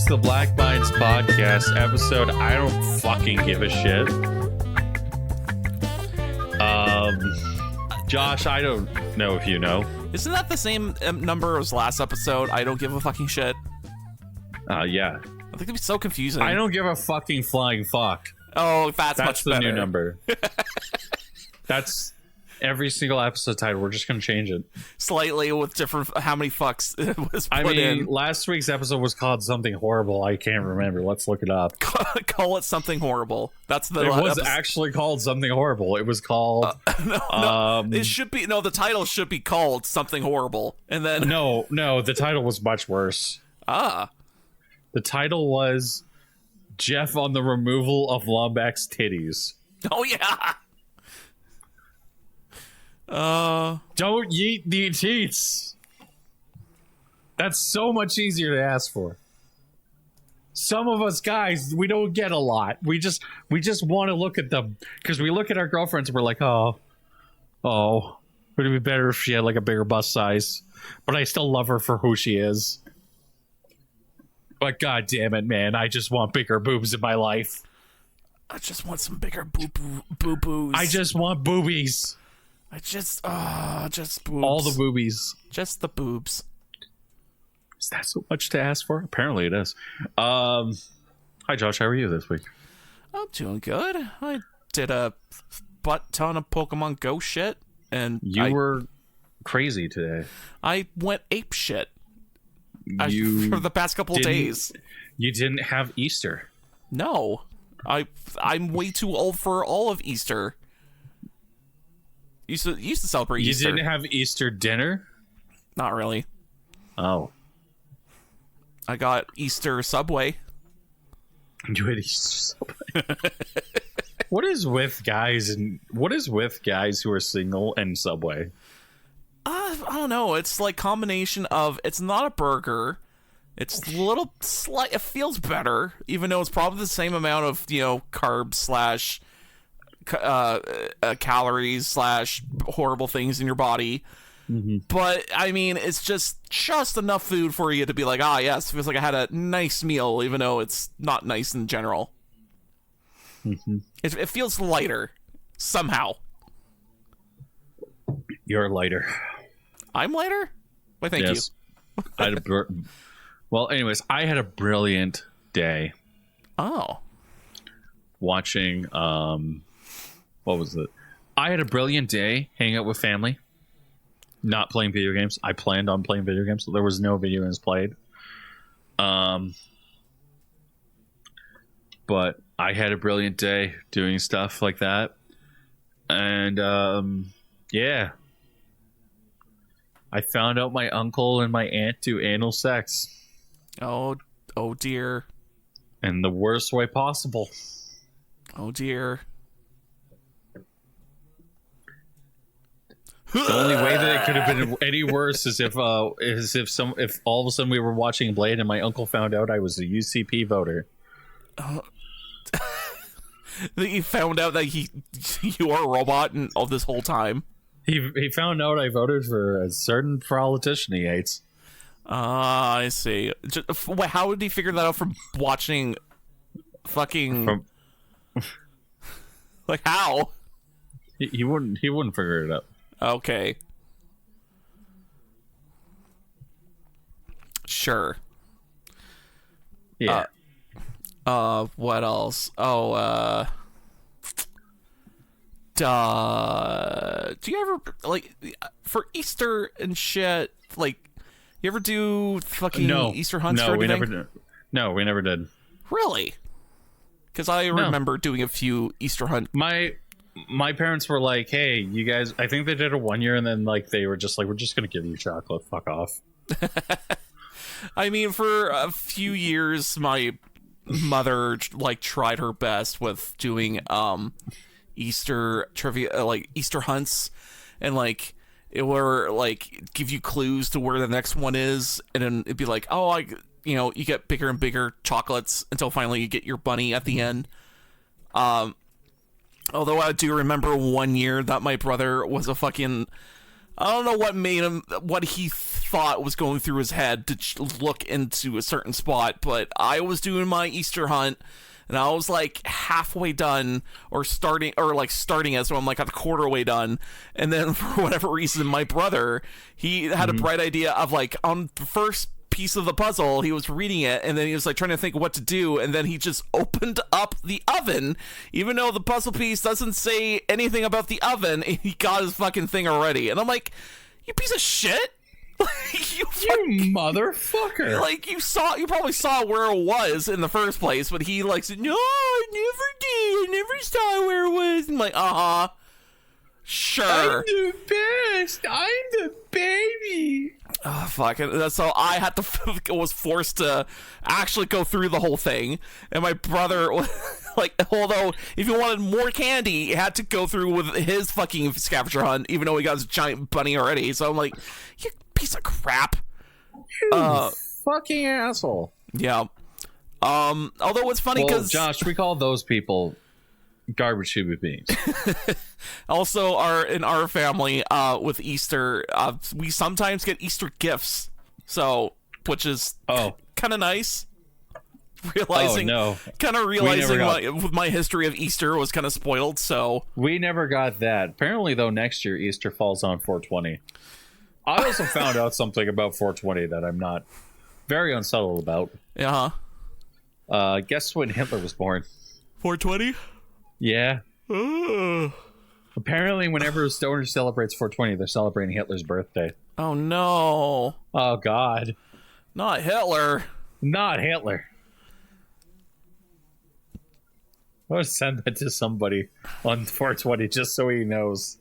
the Black Minds Podcast episode. I don't fucking give a shit. Josh, I don't know if you know. Isn't that the same number as last episode? I don't give a fucking shit. Yeah. I think it'd be so confusing. I don't give a fucking flying fuck. Oh, that's much the better. New number. That's every single episode title. We're just gonna change it slightly with different how many fucks it was put in. Last week's episode was called something horrible. I can't remember. Let's look it up. Call it something horrible. That's the. It was actually called something horrible. It was called. No, it should be no. The title should be called something horrible, and then no. The title was much worse. The title was Jeff on the removal of Lombax titties. Oh yeah. Don't yeet the teats. That's so much easier to ask for. Some of us guys, we don't get a lot. We just want to look at them because we look at our girlfriends and we're like, oh, would it be better if she had like a bigger bust size? But I still love her for who she is. But god damn it, man, I just want bigger boobs in my life. I just want some bigger boo-boos. I just want boobies. Just boobs. All the boobies. Just the boobs. Is that so much to ask for? Apparently it is. Hi Josh, how are you this week? I'm doing good. I did a butt ton of Pokemon Go shit, and you were crazy today. I went ape shit. For the past couple of days. You didn't have Easter. No. I'm way too old for all of Easter. Used to celebrate Easter. You didn't have Easter dinner? Not really. Oh. I got Easter Subway. You had Easter Subway. What is with guys who are single and Subway? I don't know. It's like combination of it's not a burger. It's a little slight. It feels better, even though it's probably the same amount of carbs / calories / horrible things in your body. Mm-hmm. But I mean, it's just enough food for you to be like, yes, feels like I had a nice meal, even though it's not nice in general. Mm-hmm. It feels lighter somehow. You're lighter. I'm lighter? Why, thank you. Well, anyways, I had a brilliant day. Oh. Watching, what was it? I had a brilliant day hanging out with family. Not playing video games. I planned on playing video games, so there was no video games played. But I had a brilliant day doing stuff like that. And, yeah. I found out my uncle and my aunt do anal sex. Oh dear. In the worst way possible. Oh dear. The only way that it could have been any worse is if all of a sudden we were watching Blade and my uncle found out I was a UCP voter. He found out that you are a robot and all this whole time. He found out I voted for a certain politician he hates. I see. How would he figure that out from watching fucking... Like, how? He wouldn't figure it out. Okay. Sure. Yeah. What else? Oh, do you ever, like, for Easter and shit, like, you ever do fucking Easter hunts for anything? No, we never did. Really? Because I remember doing a few Easter hunt. My parents were like, hey, you guys, I think they did it one year, and then like they were just like, we're just going to give you chocolate. Fuck off. I mean, for a few years, my mother like tried her best with doing Easter trivia, like Easter hunts, and like it were like give you clues to where the next one is, and then it'd be like, you get bigger and bigger chocolates until finally you get your bunny at the end. Although I do remember one year that my brother was a fucking I don't know what made him, what he thought was going through his head to look into a certain spot, but I was doing my Easter hunt, and I was like halfway done, or starting it, so I'm like at the quarter way done, and then for whatever reason, my brother, he had a bright idea of like, on the first piece of the puzzle, he was reading it, and then he was like trying to think of what to do, and then he just opened up the oven, even though the puzzle piece doesn't say anything about the oven, and he got his fucking thing already, and I'm like, you piece of shit. you motherfucker! Like, you probably saw where it was in the first place, but he like said, "No, I never did. I never saw where it was." I'm like, sure. I'm the best. I'm the baby. Oh, fuck it. So I had to was forced to actually go through the whole thing, and my brother, like, although if he wanted more candy, he had to go through with his fucking scavenger hunt, even though he got his giant bunny already. So I'm like, you piece of crap. You fucking asshole. Yeah. Although it's funny because Josh, we call those people garbage human beings. Also, in our family, with Easter, we sometimes get Easter gifts, so which is kind of nice. Realizing with my history of Easter was kind of spoiled, so we never got that. Apparently, though, next year Easter falls on 420. I also found out something about 420 that I'm not very unsettled about. Guess when Hitler was born? 420? Yeah. Apparently, whenever a stoner celebrates 420, they're celebrating Hitler's birthday. Oh, no. Oh, God. Not Hitler. Not Hitler. I want to send that to somebody on 420 just so he knows.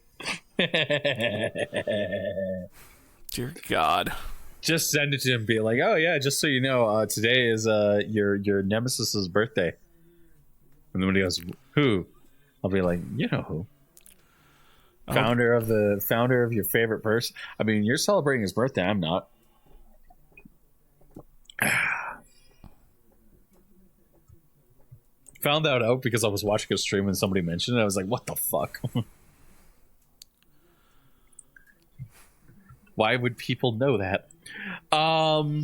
Dear God. Just send it to him and be like, oh, yeah, just so you know, today is your nemesis's birthday. And then when he goes, who? I'll be like, you know who? Founder of your favorite person. I mean, you're celebrating his birthday. I'm not. Found that out because I was watching a stream and somebody mentioned it. I was like, what the fuck? Why would people know that? So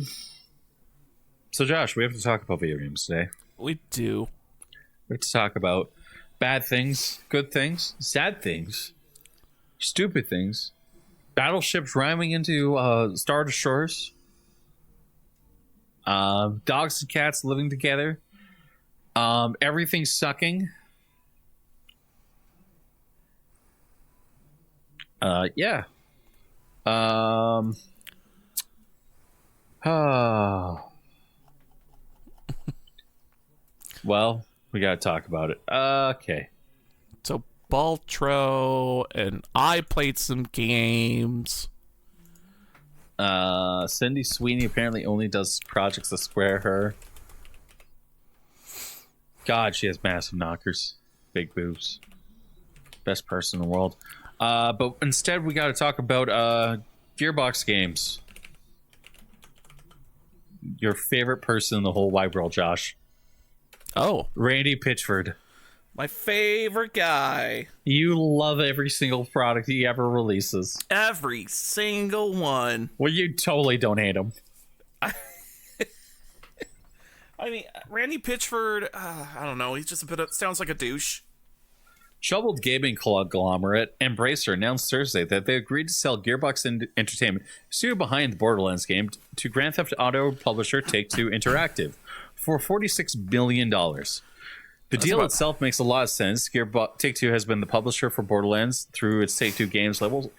Josh, we have to talk about video games today. We do. We have to talk about bad things, good things, sad things, stupid things, battleships rhyming into Star Destroyers, dogs and cats living together, everything sucking. Yeah. Well, we gotta talk about it. Okay. So Balatro and I played some games. Cindy Sweeney apparently only does projects that square her. God, she has massive knockers. Big boobs. Best person in the world. But instead we gotta talk about Gearbox games. Your favorite person in the whole wide world, Josh. Oh. Randy Pitchford. My favorite guy. You love every single product he ever releases. Every single one. Well, you totally don't hate him. I mean, Randy Pitchford, I don't know. He's just sounds like a douche. Troubled gaming conglomerate Embracer announced Thursday that they agreed to sell Gearbox Entertainment, studio behind the Borderlands game, to Grand Theft Auto publisher Take-Two Interactive for $46 billion. The deal itself makes a lot of sense. Take-Two has been the publisher for Borderlands through its Take-Two Games label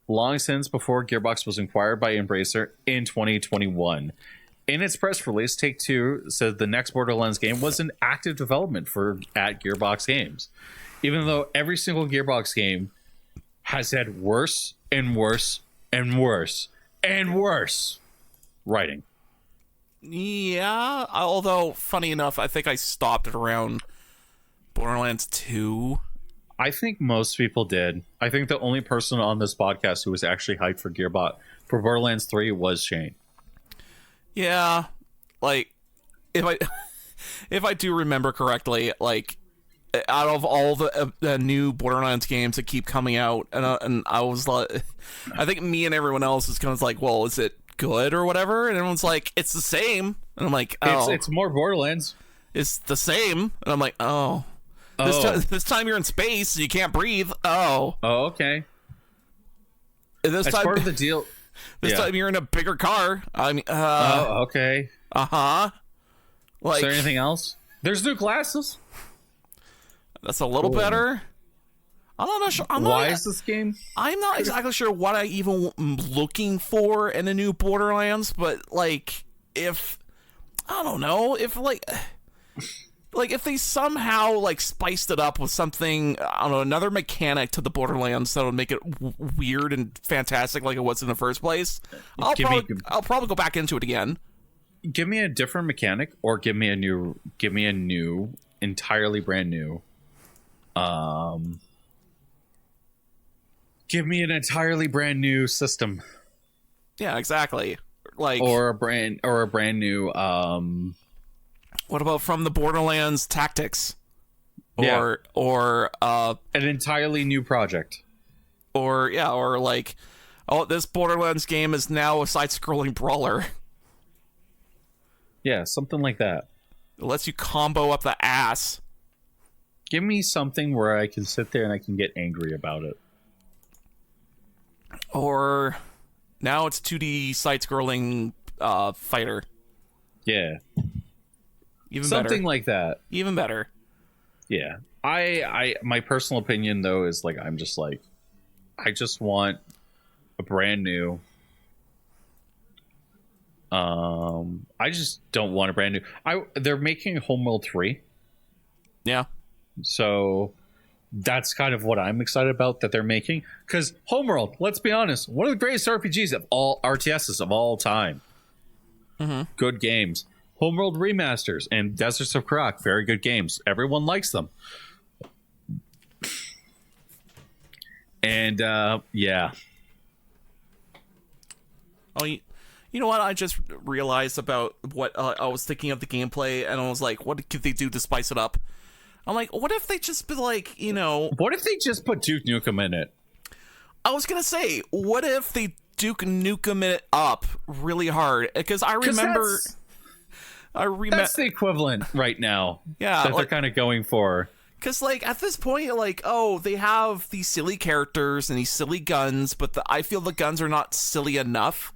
long since before Gearbox was acquired by Embracer in 2021. In its press release, Take-Two said the next Borderlands game was in active development at Gearbox Games, even though every single Gearbox game has had worse and worse and worse and worse writing. Yeah, although, funny enough, I think I stopped at around Borderlands 2. I think most people did. I think the only person on this podcast who was actually hyped for Borderlands 3 was Shane. Yeah, like, if I do remember correctly, like, out of all the new Borderlands games that keep coming out, and I was like, I think me and everyone else is kind of like, well, is it good or whatever? And everyone's like, it's the same. And I'm like, oh, it's more Borderlands. It's the same. And I'm like, oh. This time you're in space and you can't breathe. Oh. Oh, okay. This That's time, part of the deal. This time you're in a bigger car. I mean, oh, okay. Like, is there anything else? There's new glasses. That's a little better. Why is this game? I'm not exactly sure what I even am looking for in a new Borderlands, but like, if I don't know, if like if they somehow like spiced it up with something, I don't know, another mechanic to the Borderlands that would make it weird and fantastic like it was in the first place, I'll probably go back into it again. Give me a different mechanic, or give me a new, entirely brand new. Give me an entirely brand new system. Yeah, exactly. Like, or a brand new. What about from the Borderlands Tactics? Or an entirely new project. Or like, oh, this Borderlands game is now a side-scrolling brawler. Yeah, something like that. It lets you combo up the ass. Give me something where I can sit there and I can get angry about it. Or now it's 2D side-scrolling fighter. Yeah. Even something better. Like that. Even better. Yeah. I my personal opinion though is like, I'm just like, I just want a brand new. I just don't want a brand new. They're making Homeworld 3. Yeah. So that's kind of what I'm excited about that they're making. Because Homeworld, let's be honest, one of the greatest RPGs of all RTSs of all time. Mm-hmm. Good games. Homeworld remasters and Deserts of Karak, very good games. Everyone likes them. And yeah. Oh, you know what? I just realized about what I was thinking of the gameplay, and I was like, what could they do to spice it up? I'm like, what if they just be like, you know... What if they just put Duke Nukem in it? I was going to say, what if they Duke Nukem it up really hard? Because I remember... That's the equivalent right now. Yeah. That they're kind of going for. Because, like, at this point, like, oh, they have these silly characters and these silly guns, but I feel the guns are not silly enough.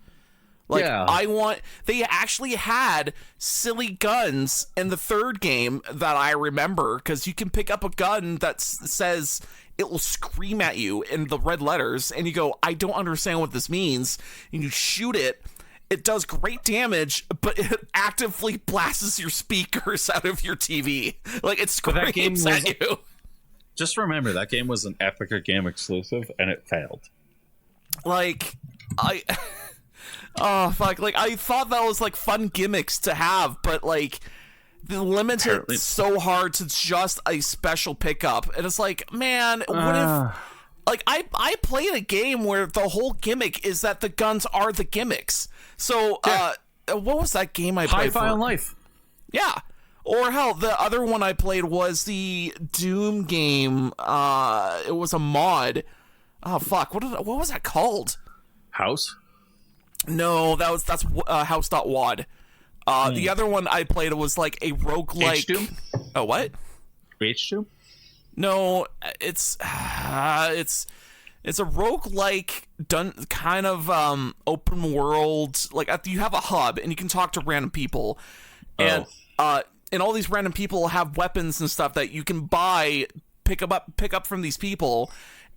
Like, yeah. They actually had silly guns in the third game that I remember, because you can pick up a gun that says it will scream at you in the red letters, and you go, I don't understand what this means, and you shoot it. It does great damage, but it actively blasts your speakers out of your TV. Like, it screams at you. Just remember, that game was an Epic Game exclusive, and it failed. Like, oh, fuck. Like, I thought that was, like, fun gimmicks to have, but, like, they limit it so hard to just a special pickup. And it's like, man, what if... Like, I played a game where the whole gimmick is that the guns are the gimmicks. So, what was that game I played? Hi-Fi on Life. Yeah. Or hell, the other one I played was the Doom game. It was a mod. Oh, fuck. What was that called? House? No, that's House.wad. The other one I played was like a roguelike... H-Doom? Oh, what? H-Doom? No, it's a roguelike done kind of open world. Like, you have a hub and you can talk to random people, and all these random people have weapons and stuff that you can pick up from these people,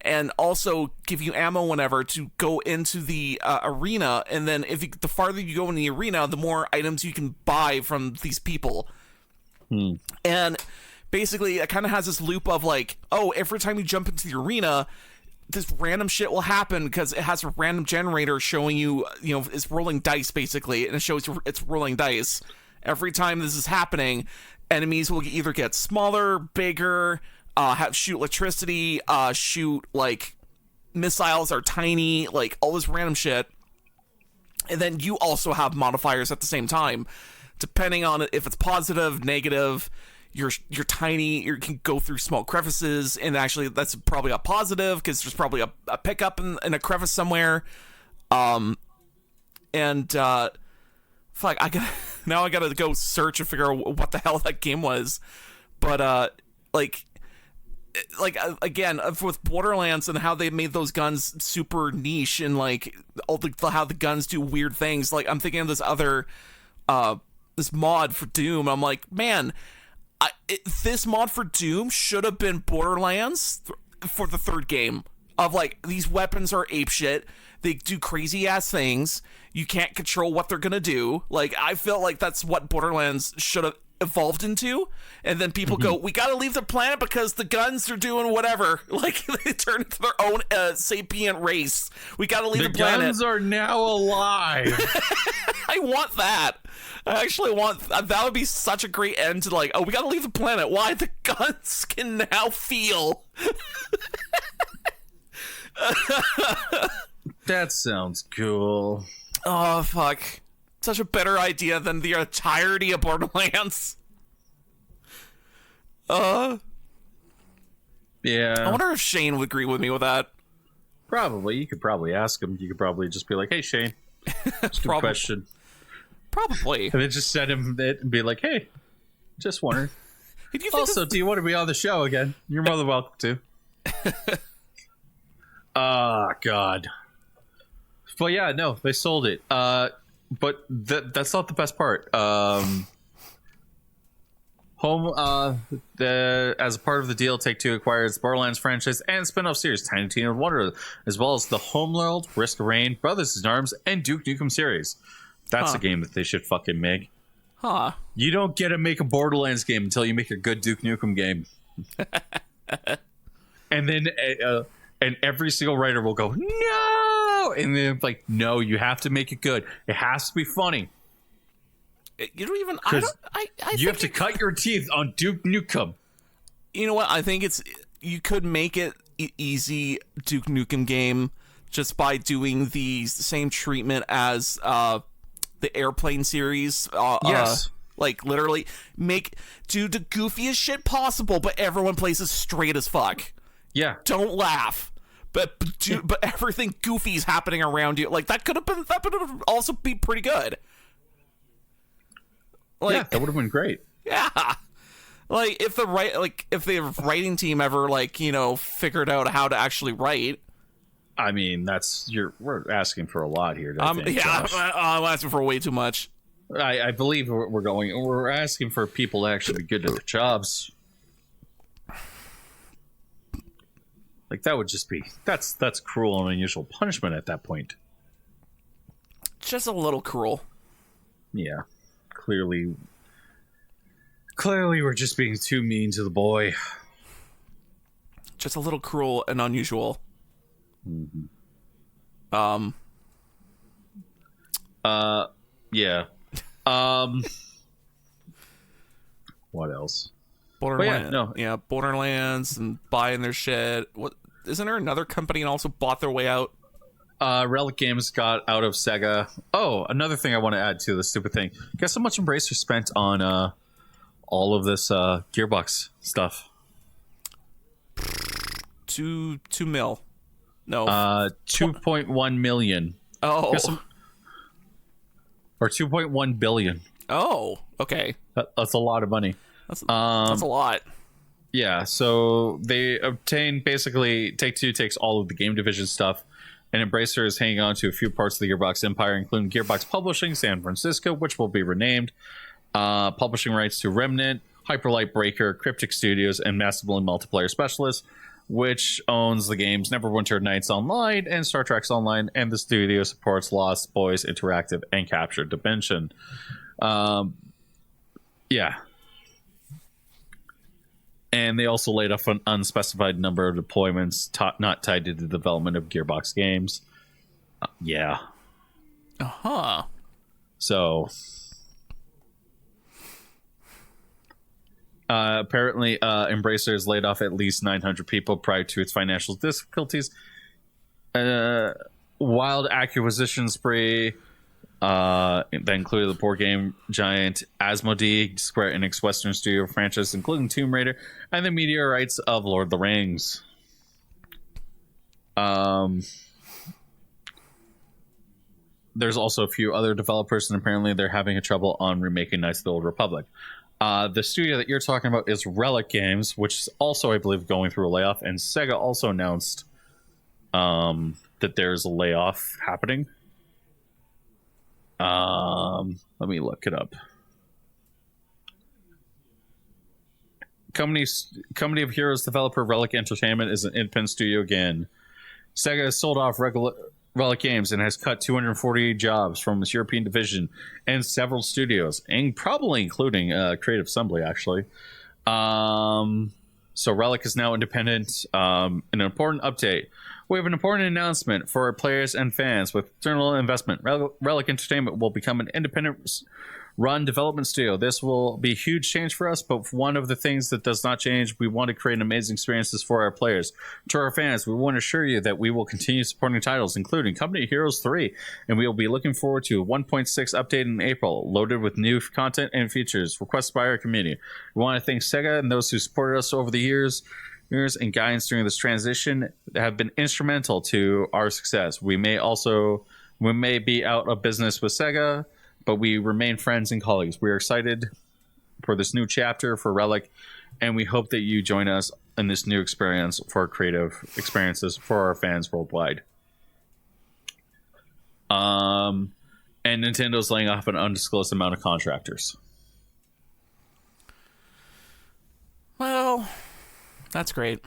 and also give you ammo whenever to go into the arena. And then the farther you go in the arena, the more items you can buy from these people. And basically, it kind of has this loop of like, oh, every time you jump into the arena, this random shit will happen because it has a random generator showing you, it's rolling dice basically, and it shows you it's rolling dice. Every time this is happening, enemies will either get smaller, bigger, shoot electricity, shoot like missiles are tiny, like all this random shit. And then you also have modifiers at the same time, depending on if it's positive, negative. you're tiny, you can go through small crevices, and actually that's probably a positive because there's probably a pickup in a crevice somewhere. Fuck, I gotta go search and figure out what the hell that game was. But again, with Borderlands and how they made those guns super niche, and like how the guns do weird things. Like, I'm thinking of this other this mod for Doom. I'm like, man, this mod for Doom should have been Borderlands for the third game. Of like, these weapons are apeshit. They do crazy ass things. You can't control what they're gonna do. Like, I felt like that's what Borderlands should have evolved into. And then people go, we gotta leave the planet because the guns are doing whatever. Like, they turn into their own sapient race. We gotta leave the planet. The guns are now alive. I want that. I actually want that. Would be such a great end to, like, oh, we gotta leave the planet. Why? The guns can now feel. That sounds cool. Oh, fuck. Such a better idea than the entirety of Borderlands. Yeah. I wonder if Shane would agree with me with that. Probably. You could probably ask him. You could probably just be like, hey, Shane. Just a question. Probably. And then just send him it and be like, hey, just wondering. Also, do you want to be on the show again? You're more than welcome to. God. But yeah, no, they sold it. But that's not the best part. As a part of the deal, Take-Two acquires the Borderlands franchise and spin-off series Tiny Tina Wonder, as well as the Homeworld, Risk of Rain, Brothers in Arms, and Duke Nukem series. That's a game that they should fucking make. Huh. You don't get to make a Borderlands game until you make a good Duke Nukem game. And then and every single writer will go, no! And then, like, no, you have to make it good. It has to be funny. You don't even... You have to cut your teeth on Duke Nukem. You know what? I think you could make it easy Duke Nukem game just by doing the same treatment as the Airplane series. Yes. Like, literally do the goofiest shit possible, but everyone plays as straight as fuck. Yeah. Don't laugh. But everything goofy is happening around you. Like, that would have also be pretty good. Like, yeah, that would have been great. Yeah. Like, if the writing team ever, like, you know, figured out how to actually write. I mean, we're asking for a lot here. I'm asking for way too much. I believe we're asking for people to actually be good at their jobs. Like, that would just be that's cruel and unusual punishment at that point. Just a little cruel. Yeah. Clearly we're just being too mean to the boy. Just a little cruel and unusual. Mm-hmm. Yeah. What else? Borderlands. Yeah, Borderlands and buying their shit. What, isn't there another company and also bought their way out? Relic Games got out of Sega. Oh, another thing I want to add to this stupid thing. Guess how much Embracer spent on all of this gearbox stuff? 2 mil. No. 2.1 million. Oh. Or 2.1 billion. Oh, okay. That's a lot of money. That's a lot. Yeah, so they obtain, basically, Take-Two takes all of the game division stuff, and Embracer is hanging on to a few parts of the Gearbox empire, including Gearbox Publishing San Francisco, which will be renamed, publishing rights to Remnant, Hyperlight Breaker, Cryptic Studios, and Massively Multiplayer Specialists, which owns the games Neverwinter Nights Online and Star Trek Online, and the studio supports Lost Boys Interactive and Captured Dimension. Yeah. And they also laid off an unspecified number of deployments not tied to the development of Gearbox games. Yeah. Uh-huh. So... apparently, Embracer has laid off at least 900 people prior to its financial difficulties. Wild acquisition spree That included the board game giant Asmodee, Square Enix Western Studio franchise, including Tomb Raider and the meteorites of Lord of the Rings. There's also a few other developers, and apparently they're having a trouble on remaking Knights of the Old Republic. The studio that you're talking about is Relic Games, which is also, I believe, going through a layoff. And Sega also announced that there's a layoff happening. Let me look it up. Company of Heroes developer Relic Entertainment is an independent studio again. Sega has sold off Relic Games and has cut 248 jobs from its European division and several studios, and probably including Creative Assembly, actually. So Relic is now independent. An important update. We have an important announcement for our players and fans. With external investment, Relic Entertainment will become an independent run development studio. This will be a huge change for us, but one of the things that does not change, we want to create amazing experiences for our players. To our fans, we want to assure you that we will continue supporting titles, including Company of Heroes 3, and we will be looking forward to a 1.6 update in April, loaded with new content and features requested by our community. We want to thank Sega and those who supported us over the years and guidance during this transition that have been instrumental to our success. We may be out of business with Sega, but we remain friends and colleagues. We are excited for this new chapter for Relic, and we hope that you join us in this new experience for creative experiences for our fans worldwide. And Nintendo's laying off an undisclosed amount of contractors. Well, that's great.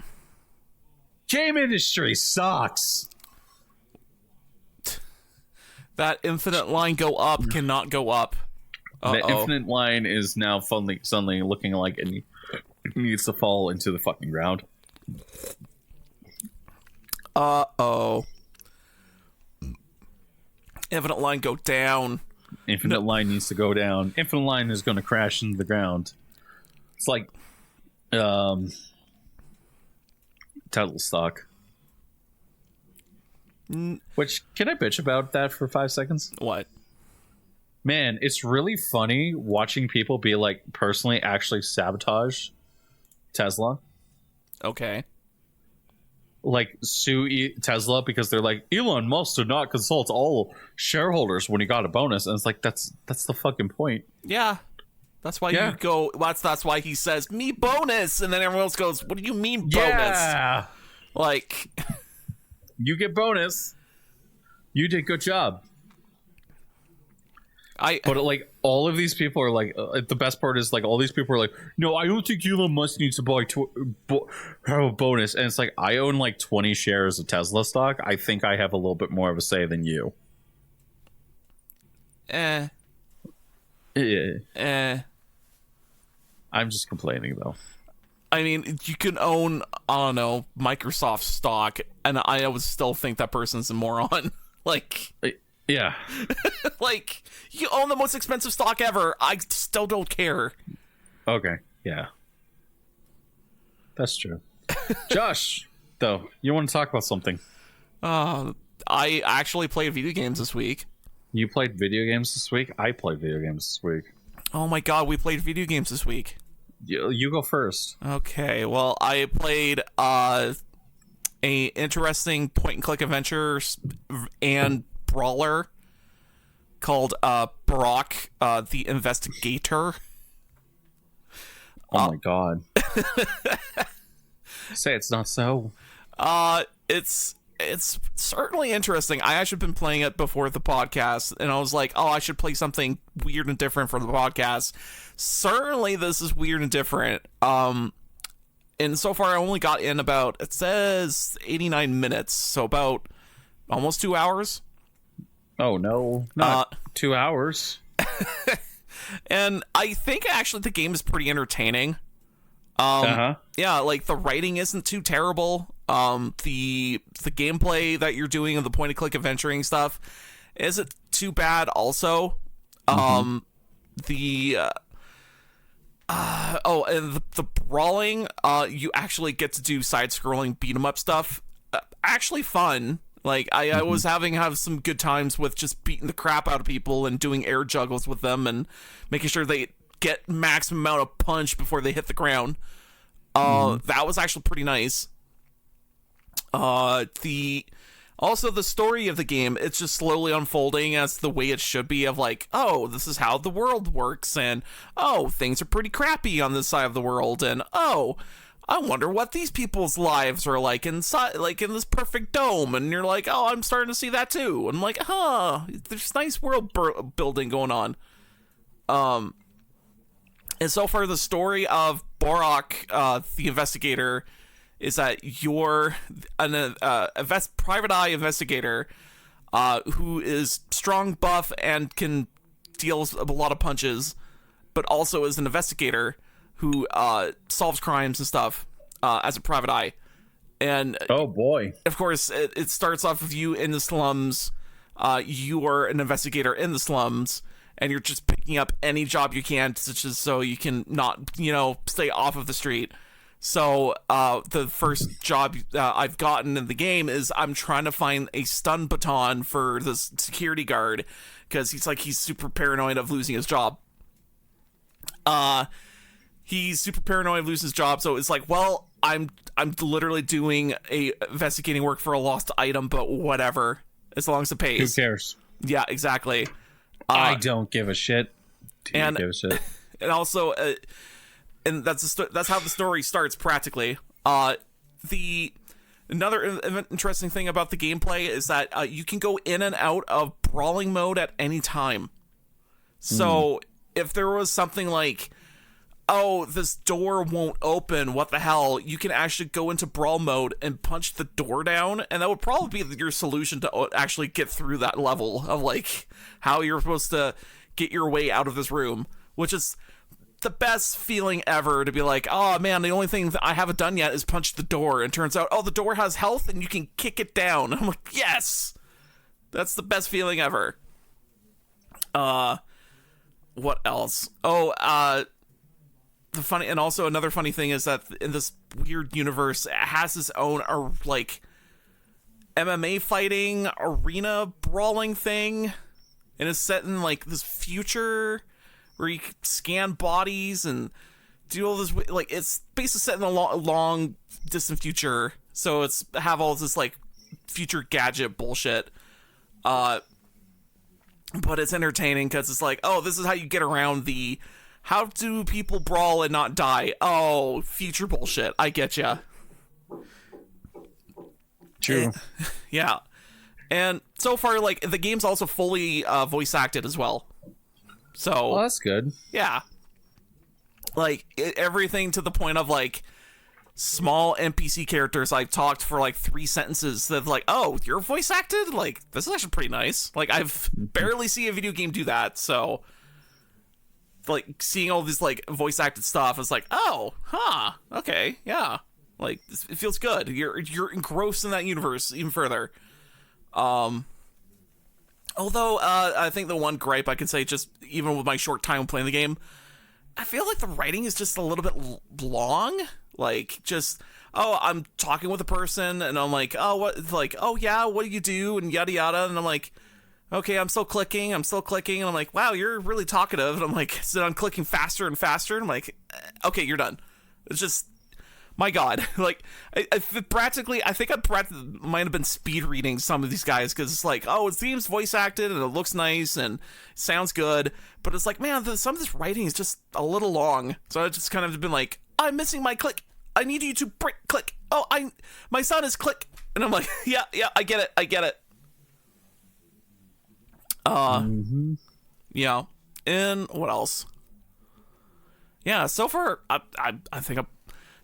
Game industry sucks. That infinite line go up cannot go up. The infinite line is now suddenly looking like it needs to fall into the fucking ground. Infinite line go down. Infinite line needs to go down. Infinite line is going to crash into the ground. It's like Tesla stock. Which, can I bitch about that for 5 seconds? What? Man, it's really funny watching people be like, personally actually sabotage Tesla. Okay. Like, sue Tesla because they're like, Elon Musk did not consult all shareholders when he got a bonus. And it's like, that's the fucking point. Yeah. That's why you go, that's why he says, me bonus. And then everyone else goes, what do you mean bonus? Yeah. Like... You get bonus. You did good job. But like all of these people are like, the best part is like all these people are like, no, I don't think Elon Musk needs to have a bonus. And it's like, I own like 20 shares of Tesla stock. I think I have a little bit more of a say than you. Yeah. I'm just complaining though. I mean, you can own, I don't know, Microsoft stock, and I would still think that person's a moron. Like, yeah. Like, you own the most expensive stock ever. I still don't care. Okay, yeah. That's true. Josh, though, you want to talk about something? I actually played video games this week. You played video games this week? I played video games this week. Oh my god, we played video games this week. You go first. Okay, well, I played a interesting point-and-click adventure and brawler called Brock the Investigator. Oh my god. Say it's not so. It's certainly interesting. I actually been playing it before the podcast, and I was like, oh, I should play something weird and different for the podcast. Certainly this is weird and different. And so far I only got in about, it says 89 minutes, so about almost 2 hours. Oh no, not 2 hours. And I think actually the game is pretty entertaining. Yeah, like the writing isn't too terrible. The gameplay that you're doing and the point and click adventuring stuff isn't too bad also. And the brawling, you actually get to do side scrolling beat 'em up stuff. Actually fun. Like, I was have some good times with just beating the crap out of people and doing air juggles with them and making sure they get maximum amount of punch before they hit the ground. That was actually pretty nice. Also, the story of the game, it's just slowly unfolding as the way it should be of like, oh, this is how the world works, and oh, things are pretty crappy on this side of the world, and oh, I wonder what these people's lives are like inside, like in this perfect dome, and you're like, oh, I'm starting to see that too, and I'm like, there's nice world building going on. And so far, the story of Borok, the investigator, is that you're an private eye investigator who is strong, buff, and can deal a lot of punches, but also is an investigator who solves crimes and stuff as a private eye. And oh boy, of course, it starts off with you in the slums. You are an investigator in the slums, and you're just picking up any job you can, such as so you can not, stay off of the street. So the first job I've gotten in the game is I'm trying to find a stun baton for this security guard because he's super paranoid of losing his job. He's super paranoid of losing his job, so it's like, well, I'm literally doing a investigating work for a lost item, but whatever, as long as it pays. Who cares? Yeah, exactly. I don't give a shit. Give a shit. And also. And that's how the story starts practically. Another interesting thing about the gameplay is that you can go in and out of brawling mode at any time. So if there was something like, oh, this door won't open, what the hell, you can actually go into brawl mode and punch the door down, and that would probably be your solution to actually get through that level of like how you're supposed to get your way out of this room, which is the best feeling ever to be like, oh man, the only thing that I haven't done yet is punch the door, and turns out, oh, the door has health and you can kick it down. I'm like, yes, that's the best feeling ever. What else? Another funny thing is that in this weird universe, it has its own like MMA fighting arena brawling thing, and it's set in like this future where you can scan bodies and do all this, like, it's basically set in a long distant future, so it's have all this like future gadget bullshit, but it's entertaining because it's like, oh, this is how you get around the how do people brawl and not die, oh, future bullshit, I get ya. True. Yeah. And so far, like, the game's also fully voice acted as well. So, well, that's good. Yeah. Like, everything to the point of, like, small NPC characters I've talked for, like, 3 sentences that, like, oh, you're voice acted? Like, this is actually pretty nice. Like, I've barely seen a video game do that, so, like, seeing all this, like, voice acted stuff is like, oh, huh, okay, yeah. Like, it feels good. You're engrossed in that universe even further. Although, I think the one gripe I can say, just even with my short time playing the game, I feel like the writing is just a little bit long. Like, just, oh, I'm talking with a person, and I'm like, oh, what, like, oh, yeah, what do you do, and yada yada, and I'm like, okay, I'm still clicking, and I'm like, wow, you're really talkative, and I'm like, so I'm clicking faster and faster, and I'm like, okay, you're done. It's just, my God, like, I think I might have been speed reading some of these guys, because it's like, oh, it seems voice acted, and it looks nice, and sounds good, but it's like, man, some of this writing is just a little long, so I just kind of been like, I'm missing my click, I need you to click, oh, my son is click, and I'm like, yeah, I get it. Yeah, and what else? Yeah, so far, I think I'm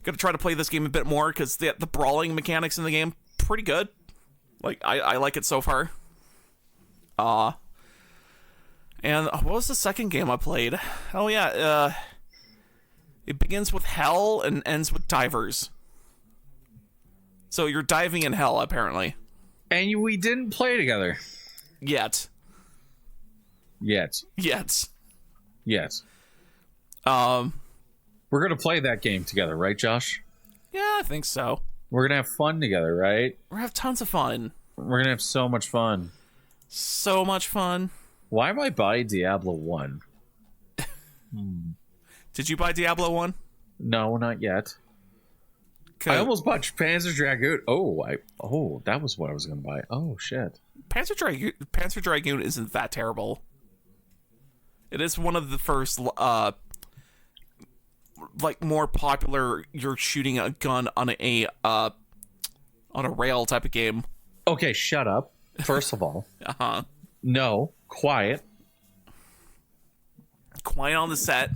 gonna try to play this game a bit more, because the brawling mechanics in the game, pretty good. Like, I like it so far. And what was the second game I played? Oh yeah, it begins with hell and ends with divers. So you're diving in hell, apparently. And we didn't play together. Yet. Yes. We're gonna play that game together, right, Josh? Yeah, I think so. We're gonna have fun together, right? We're gonna have tons of fun. We're gonna have so much fun. So much fun. Why am I buying Diablo 1? Did you buy Diablo 1? No, not yet. I almost bought Panzer Dragoon. That was what I was gonna buy. Oh shit. Panzer Dragoon isn't that terrible. It is one of the first like more popular you're shooting a gun on a rail type of game. Okay, shut up. First of all. No, quiet. Quiet on the set.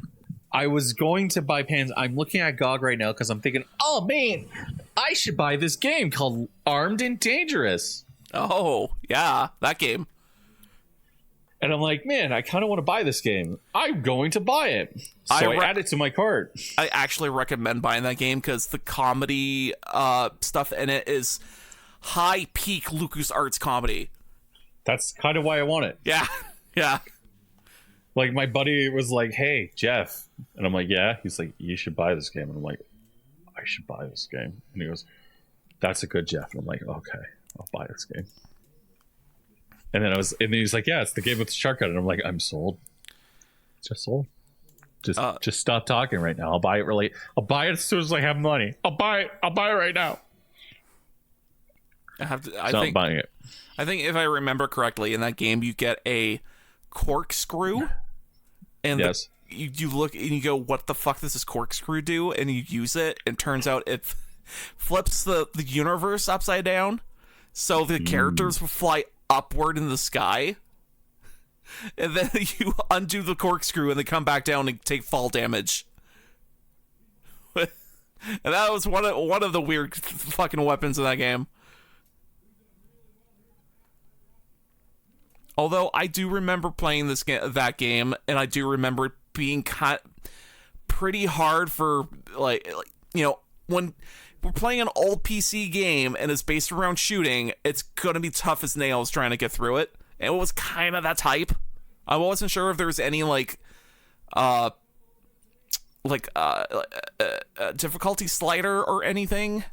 I was going to buy Panzer. I'm looking at GOG right now because I'm thinking, oh man, I should buy this game called Armed and Dangerous. Oh, yeah, that game. And I'm like, man, I kind of want to buy this game. I'm going to buy it. So I add it to my cart. I actually recommend buying that game because the comedy stuff in it is high peak LucasArts comedy. That's kind of why I want it. Yeah, yeah. Like, my buddy was like, hey, Jeff. And I'm like, yeah. He's like, you should buy this game. And I'm like, I should buy this game. And he goes, that's a good Jeff. And I'm like, okay, I'll buy this game. And then he's like, yeah, it's the game with the shortcut. And I'm like, I'm sold. Just sold. Just stop talking right now. I'll buy it as soon as I have money. I'll buy it right now. I'm buying it. I think if I remember correctly, in that game you get a corkscrew, and yes. You look and you go, what the fuck does this corkscrew do? And you use it, and turns out it flips the universe upside down, so the characters will fly upward in the sky, and then you undo the corkscrew and they come back down and take fall damage. And that was one of the weird fucking weapons in that game. Although I do remember playing that game, and I do remember it being pretty hard for like when we're playing an old PC game and it's based around shooting, it's gonna be tough as nails trying to get through it. And it was kind of that type. I wasn't sure if there was any difficulty slider or anything.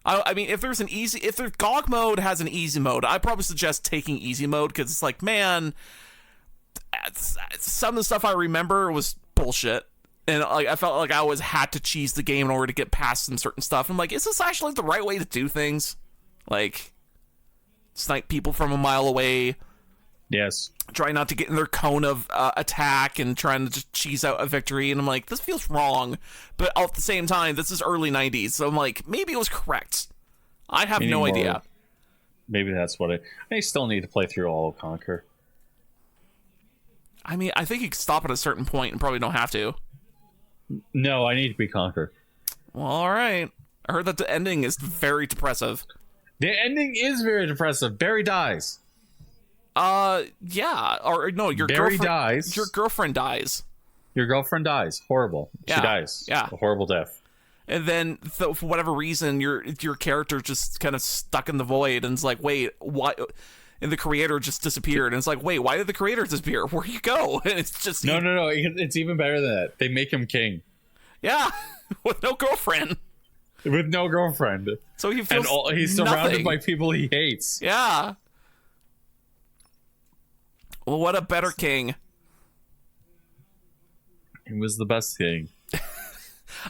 I mean, if the GOG mode has an easy mode, I'd probably suggest taking easy mode, because it's like, man, some of the stuff I remember was bullshit. And like, I felt like I always had to cheese the game in order to get past some certain stuff. I'm like, is this actually the right way to do things? Like, snipe people from a mile away. Yes. Try not to get in their cone of attack and trying to just cheese out a victory. And I'm like, this feels wrong. But at the same time, this is early 90s. So I'm like, maybe it was correct. I have no idea. Maybe that's what I still need to play through all of Conquer. I mean, I think you can stop at a certain point and probably don't have to. No, I need to be Conquer. Well, all right. I heard that the ending is very depressive. The ending is very depressive. Barry dies. Yeah. Or no, Barry dies. Your girlfriend dies. Your girlfriend dies. Horrible. Yeah. She dies. Yeah. A horrible death. And then, for whatever reason, your character just kind of stuck in the void, and it's like, wait, what? And the creator just disappeared, and it's like, wait, why did the creator disappear? Where'd you go? And it's just no. It's even better than that. They make him king. Yeah, with no girlfriend. With no girlfriend. So he feels he's surrounded by people he hates. Yeah. Well, what a better king. He was the best king.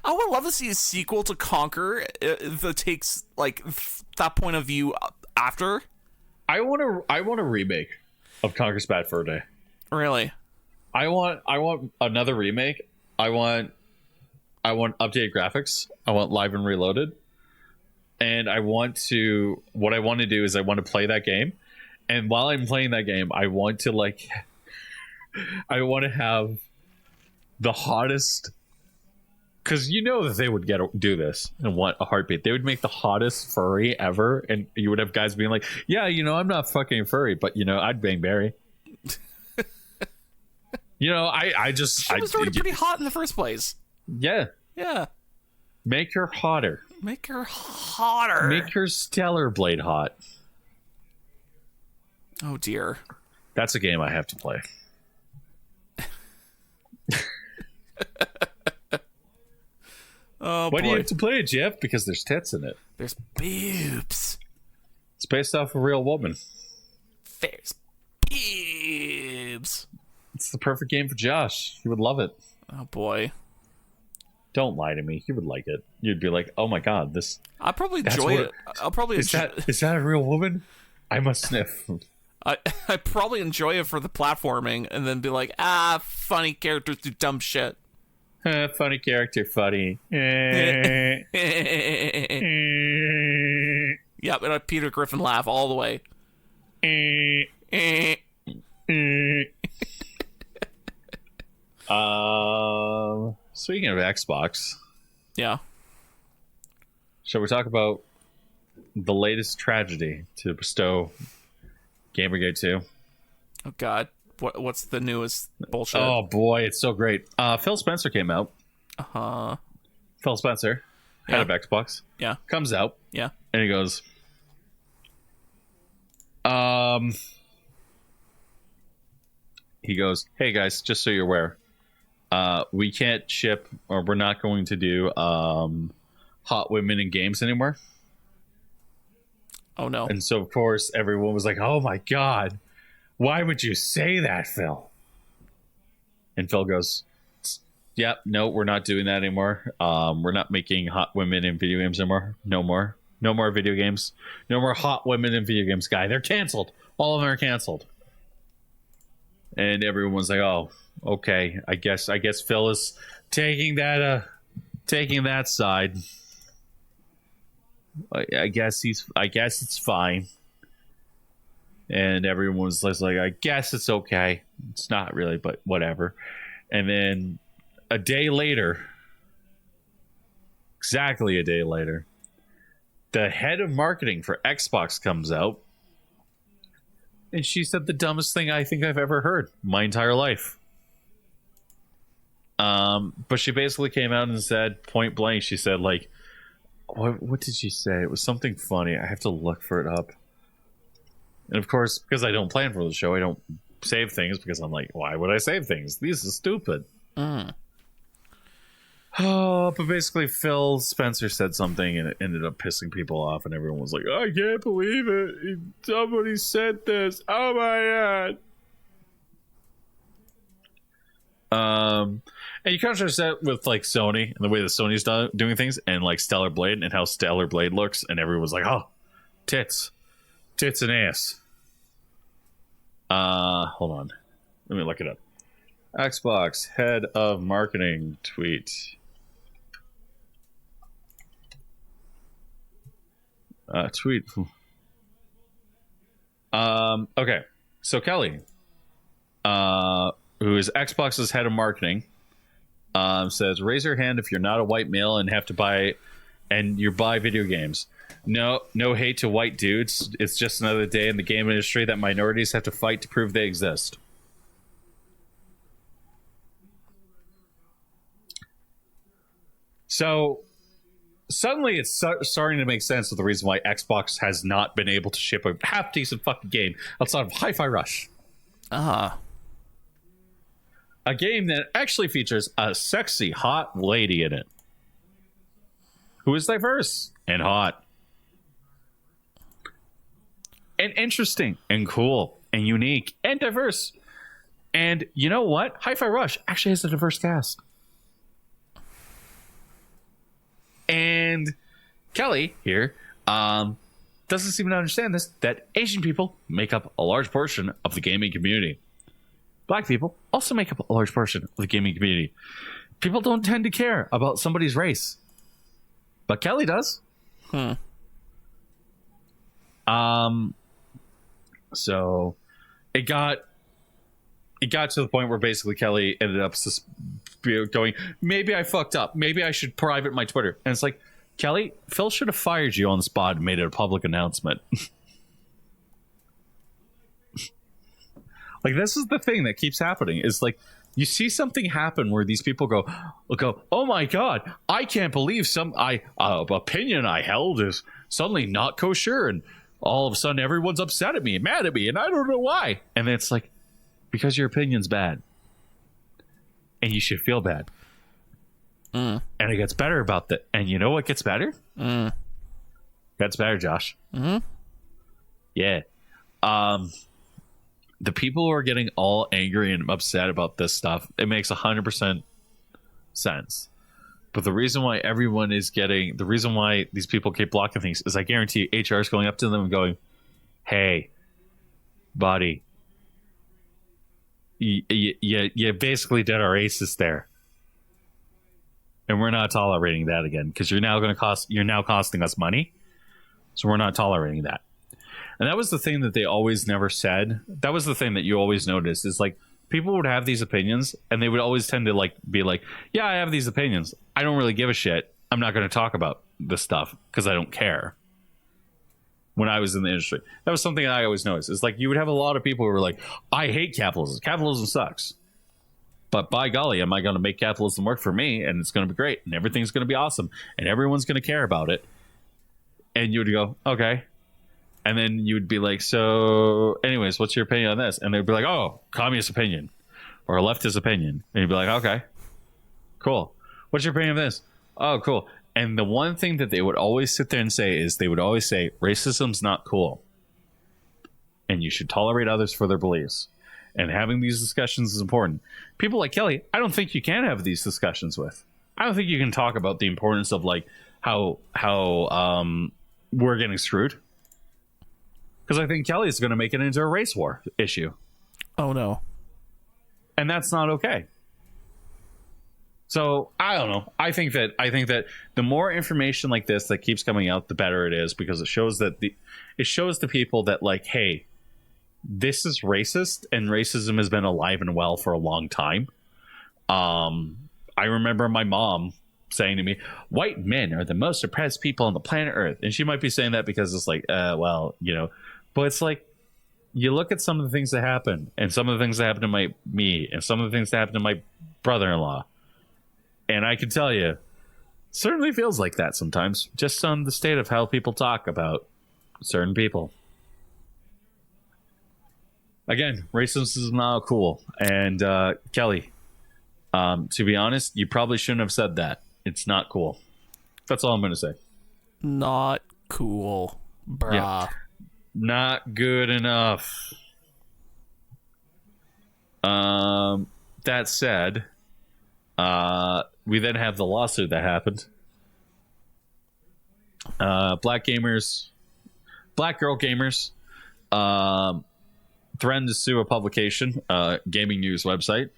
I would love to see a sequel to Conquer that takes like that point of view after. I want a remake of Conquer's Bad Fur Day. Really? I want another remake. I want updated graphics. I want Live and Reloaded. And what I want to do is I want to play that game. And while I'm playing that game, I want to have the hottest, because you know that they would do this in a heartbeat. They would make the hottest furry ever, and you would have guys being like, yeah, I'm not fucking furry, but I'd bang Barry. She was already pretty hot in the first place. Yeah. Make her hotter. Make her hotter. Make her Stellar Blade hot. Oh dear. That's a game I have to play. Oh, why do you have to play it, Jeff? Because there's tits in it. There's boobs. It's based off a real woman. There's boobs. It's the perfect game for Josh. He would love it. Oh boy. Don't lie to me. He would like it. You'd be like, "Oh my god, this." I'll probably enjoy it. I'll probably is that a real woman? I must sniff. I probably enjoy it for the platforming, and then be like, funny characters do dumb shit. Funny character, funny. Yep, and a Peter Griffin laugh all the way. Speaking of Xbox, Yeah. shall we talk about the latest tragedy to bestow Gamergate 2? Oh God, what's the newest bullshit? Oh boy, it's so great. Phil Spencer came out. Uh-huh. Phil Spencer, head of Xbox, Yeah. comes out Yeah. and he goes, "Hey guys, just so you're aware, we can't ship, or we're not going to do hot women in games anymore." Oh no. And so of course everyone was like, "Oh my god, why would you say that, Phil?" And Phil goes, "Yeah, no, we're not doing that anymore. We're not making hot women in video games anymore. No more video games. No more hot women in video games, guy. They're canceled. All of them are canceled." And everyone was like, "Oh, okay. I guess Phil is taking that side. I guess it's fine." And everyone was like, "I guess it's okay. It's not really, but whatever." And then a day later, exactly a day later, the head of marketing for Xbox comes out, and she said the dumbest thing I think I've ever heard my entire life. But she basically came out and said, point blank, she said, like, what did she say? It was something funny. I have to look for it up. And of course, because I don't plan for the show, I don't save things, because I'm like, why would I save things? This is stupid. Oh, but basically Phil Spencer said something and it ended up pissing people off, and everyone was like, "I can't believe it. Somebody said this. Oh my god." And you contrast that with like Sony and the way that Sony's doing things, and like Stellar Blade and how Stellar Blade looks, and everyone was like, "Oh, tits and ass." Hold on. Let me look it up. Xbox head of marketing tweet. Tweet. Okay. So Kelly, who is Xbox's head of marketing, says, "Raise your hand if you're not a white male and have to buy, and you buy video games. No hate to white dudes. It's just another day in the game industry that minorities have to fight to prove they exist." So suddenly it's starting to make sense of the reason why Xbox has not been able to ship a half decent fucking game outside of Hi-Fi Rush. A game that actually features a sexy, hot lady in it, who is diverse and hot and interesting and cool and unique and diverse. And you know what? Hi-Fi Rush actually has a diverse cast. And Kelly here doesn't seem to understand this, that Asian people make up a large portion of the gaming community. Black people also make up a large portion of the gaming community. People don't tend to care about somebody's race, but Kelly does. So it got to the point where basically Kelly ended up going, "Maybe I fucked up. Maybe I should private my Twitter." And it's like, Kelly, Phil should have fired you on the spot and made it a public announcement. Like, this is the thing that keeps happening, is like, you see something happen where these people go, "Oh my god, I can't believe some opinion I held is suddenly not kosher," and all of a sudden everyone's upset at me and mad at me, and I don't know why. And then it's like, because your opinion's bad, and you should feel bad. And it gets better about that. And you know what gets better? Gets better, Josh. Yeah. The people who are getting all angry and upset about this stuff, it makes 100% sense. But the reason why the reason why these people keep blocking things is I guarantee HR is going up to them and going, hey, buddy, you basically did our aces there. And we're not tolerating that again because you're now costing us money. So we're not tolerating that. And that was the thing that they always never said. That was the thing that you always noticed is like people would have these opinions and they would always tend to like be like, yeah, I have these opinions. I don't really give a shit. I'm not going to talk about this stuff because I don't care. When I was in the industry, that was something I always noticed. It's like you would have a lot of people who were like, I hate capitalism. Capitalism sucks. But by golly, am I going to make capitalism work for me? And it's going to be great. And everything's going to be awesome. And everyone's going to care about it. And you would go, okay. And then you would be like, so anyways, what's your opinion on this? And they'd be like, oh, communist opinion or a leftist opinion. And you'd be like, okay, cool. What's your opinion of this? Oh, cool. And the one thing that they would always sit there and say is they would always say, racism's not cool. And you should tolerate others for their beliefs. And having these discussions is important. People like Kelly, I don't think you can have these discussions with. I don't think you can talk about the importance of like how we're getting screwed. Because I think Kelly is going to make it into a race war issue. Oh, no. And that's not okay. So I don't know. I think that the more information like this that keeps coming out, the better it is because it shows to people that like, hey, this is racist and racism has been alive and well for a long time. I remember my mom saying to me, white men are the most oppressed people on the planet Earth. And she might be saying that because it's like, well, you know, but it's like, you look at some of the things that happen and some of the things that happen to me and some of the things that happen to my brother-in-law. And I can tell you, certainly feels like that sometimes, just on the state of how people talk about certain people. Again, racism is not cool. And Kelly, to be honest, you probably shouldn't have said that. It's not cool. That's all I'm going to say. Not cool, brah. Yeah. Not good enough. That said, we then have the lawsuit that happened. Black girl gamers, threatened to sue a publication, gaming news website,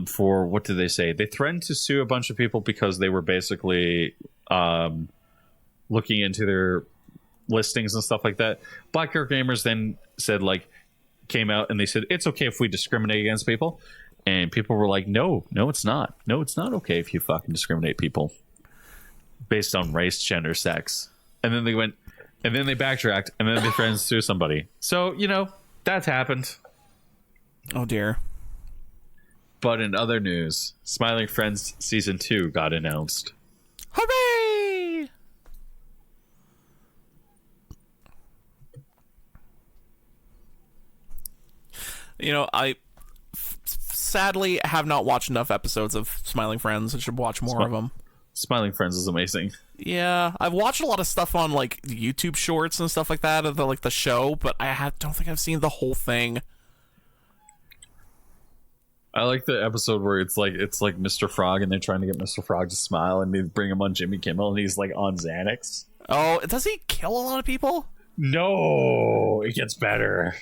for what did they say? They threatened to sue a bunch of people because they were basically looking into their listings and stuff like that. Black girl gamers then said, like, came out and they said it's okay if we discriminate against people. And people were like, no, it's not. No, it's not okay if you fucking discriminate people based on race, gender, sex. And then they went, and then they backtracked, and then they threatened to sue somebody. So, you know, that's happened. Oh, dear. But in other news, Smiling Friends Season 2 got announced. Hooray! You know, I sadly have not watched enough episodes of Smiling Friends. I should watch more of them. Smiling Friends is amazing. Yeah, I've watched a lot of stuff on like YouTube shorts and stuff like that of the show, but don't think I've seen the whole thing. I like the episode where it's like Mr. Frog and they're trying to get Mr. Frog to smile and they bring him on Jimmy Kimmel and he's like on Xanax. Oh, does he kill a lot of people? No, it gets better.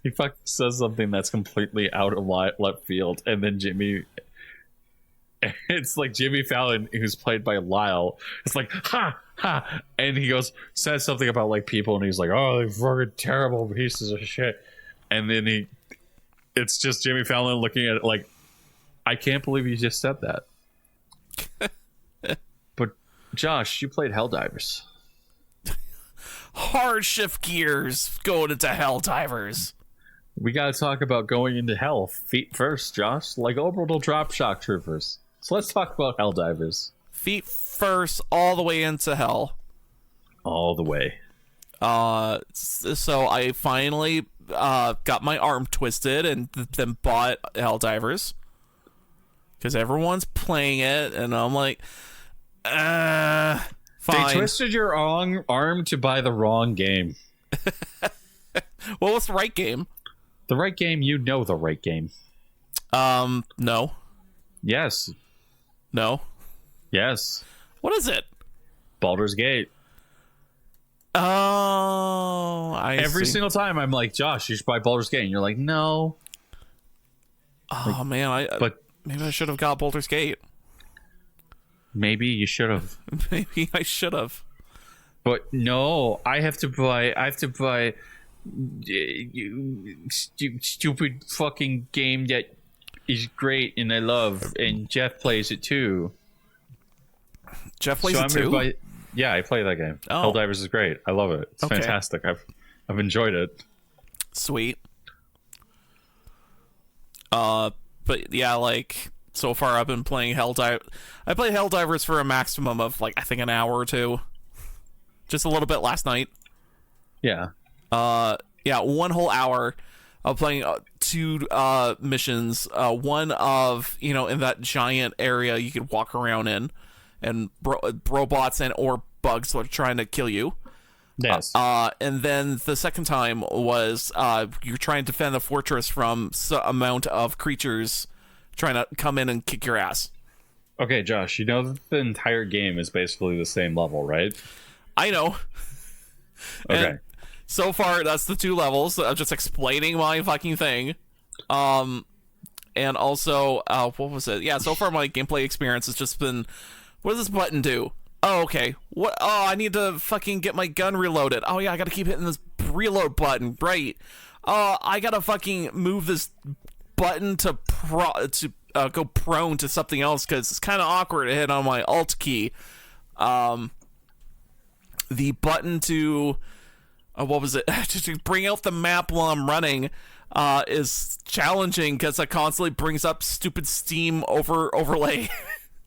He fucking says something that's completely out of left field, and then it's like Jimmy Fallon, who's played by Lyle. It's like, ha, ha, and he says something about like people, and he's like, oh, they're fucking terrible pieces of shit. And then it's just Jimmy Fallon looking at it like, I can't believe you just said that. But Josh, you played Helldivers. Hard shift gears going into Helldivers. We gotta talk about going into hell feet first, Josh, like orbital drop shock troopers. So let's talk about Helldivers. Feet first, all the way into hell. All the way. So I finally got my arm twisted and then bought Helldivers because everyone's playing it, and I'm like, Fine. They twisted your arm to buy the wrong game. Well, what's the right game? The right game, you know the right game. No. Yes. No. Yes. What is it? Baldur's Gate. Oh, Every single time I'm like, Josh, you should buy Baldur's Gate. And you're like, no. Oh, man. But maybe I should have got Baldur's Gate. maybe you should have. Maybe I should have. But no, I have to buy stupid fucking game that is great and I love, and Jeff plays it too. Jeff plays it too? Yeah, I play that game. Oh. Helldivers is great. I love it. It's fantastic. I've enjoyed it. Sweet. But yeah, like so far I've been playing Helldiver. I played Helldivers for a maximum of like I think an hour or two. Just a little bit last night. Yeah. Yeah, 1 whole hour of playing 2 missions. One of, in that giant area you could walk around in, and robots or bugs were trying to kill you. Yes. And then the second time was you're trying to defend the fortress from some amount of creatures trying to come in and kick your ass. Okay, Josh, you know that the entire game is basically the same level, right? I know. Okay. And so far, that's the 2 levels. I'm just explaining my fucking thing. And also, what was it? Yeah, so far my gameplay experience has just been, what does this button do? Oh, okay. What? Oh, I need to fucking get my gun reloaded. Oh, yeah, I gotta keep hitting this reload button. Right. I gotta fucking move this button to go prone to something else because it's kind of awkward to hit on my Alt key. The button to what was it? To bring out the map while I'm running is challenging because it constantly brings up stupid Steam overlay.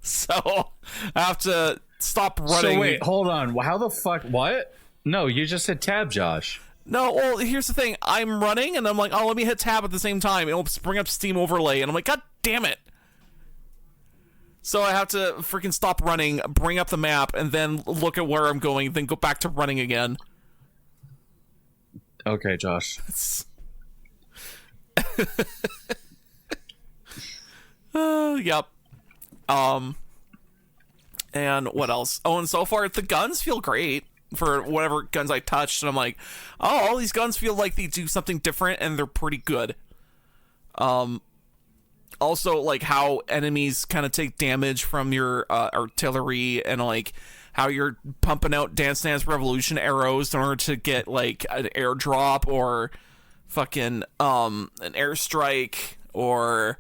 So I have to stop running. So wait, hold on. How the fuck? What? No, you just hit tab, Josh. No, well, here's the thing. I'm running and I'm like, oh, let me hit tab at the same time. It'll bring up Steam overlay, and I'm like, God damn it. So I have to freaking stop running, bring up the map, and then look at where I'm going, then go back to running again. Okay, Josh. Yep. And what else? Oh, and so far the guns feel great for whatever guns I touched, and I'm like, oh, all these guns feel like they do something different, and they're pretty good. Also, like how enemies kind of take damage from your artillery, and like how you're pumping out Dance Dance Revolution arrows in order to get like an airdrop or fucking an airstrike, or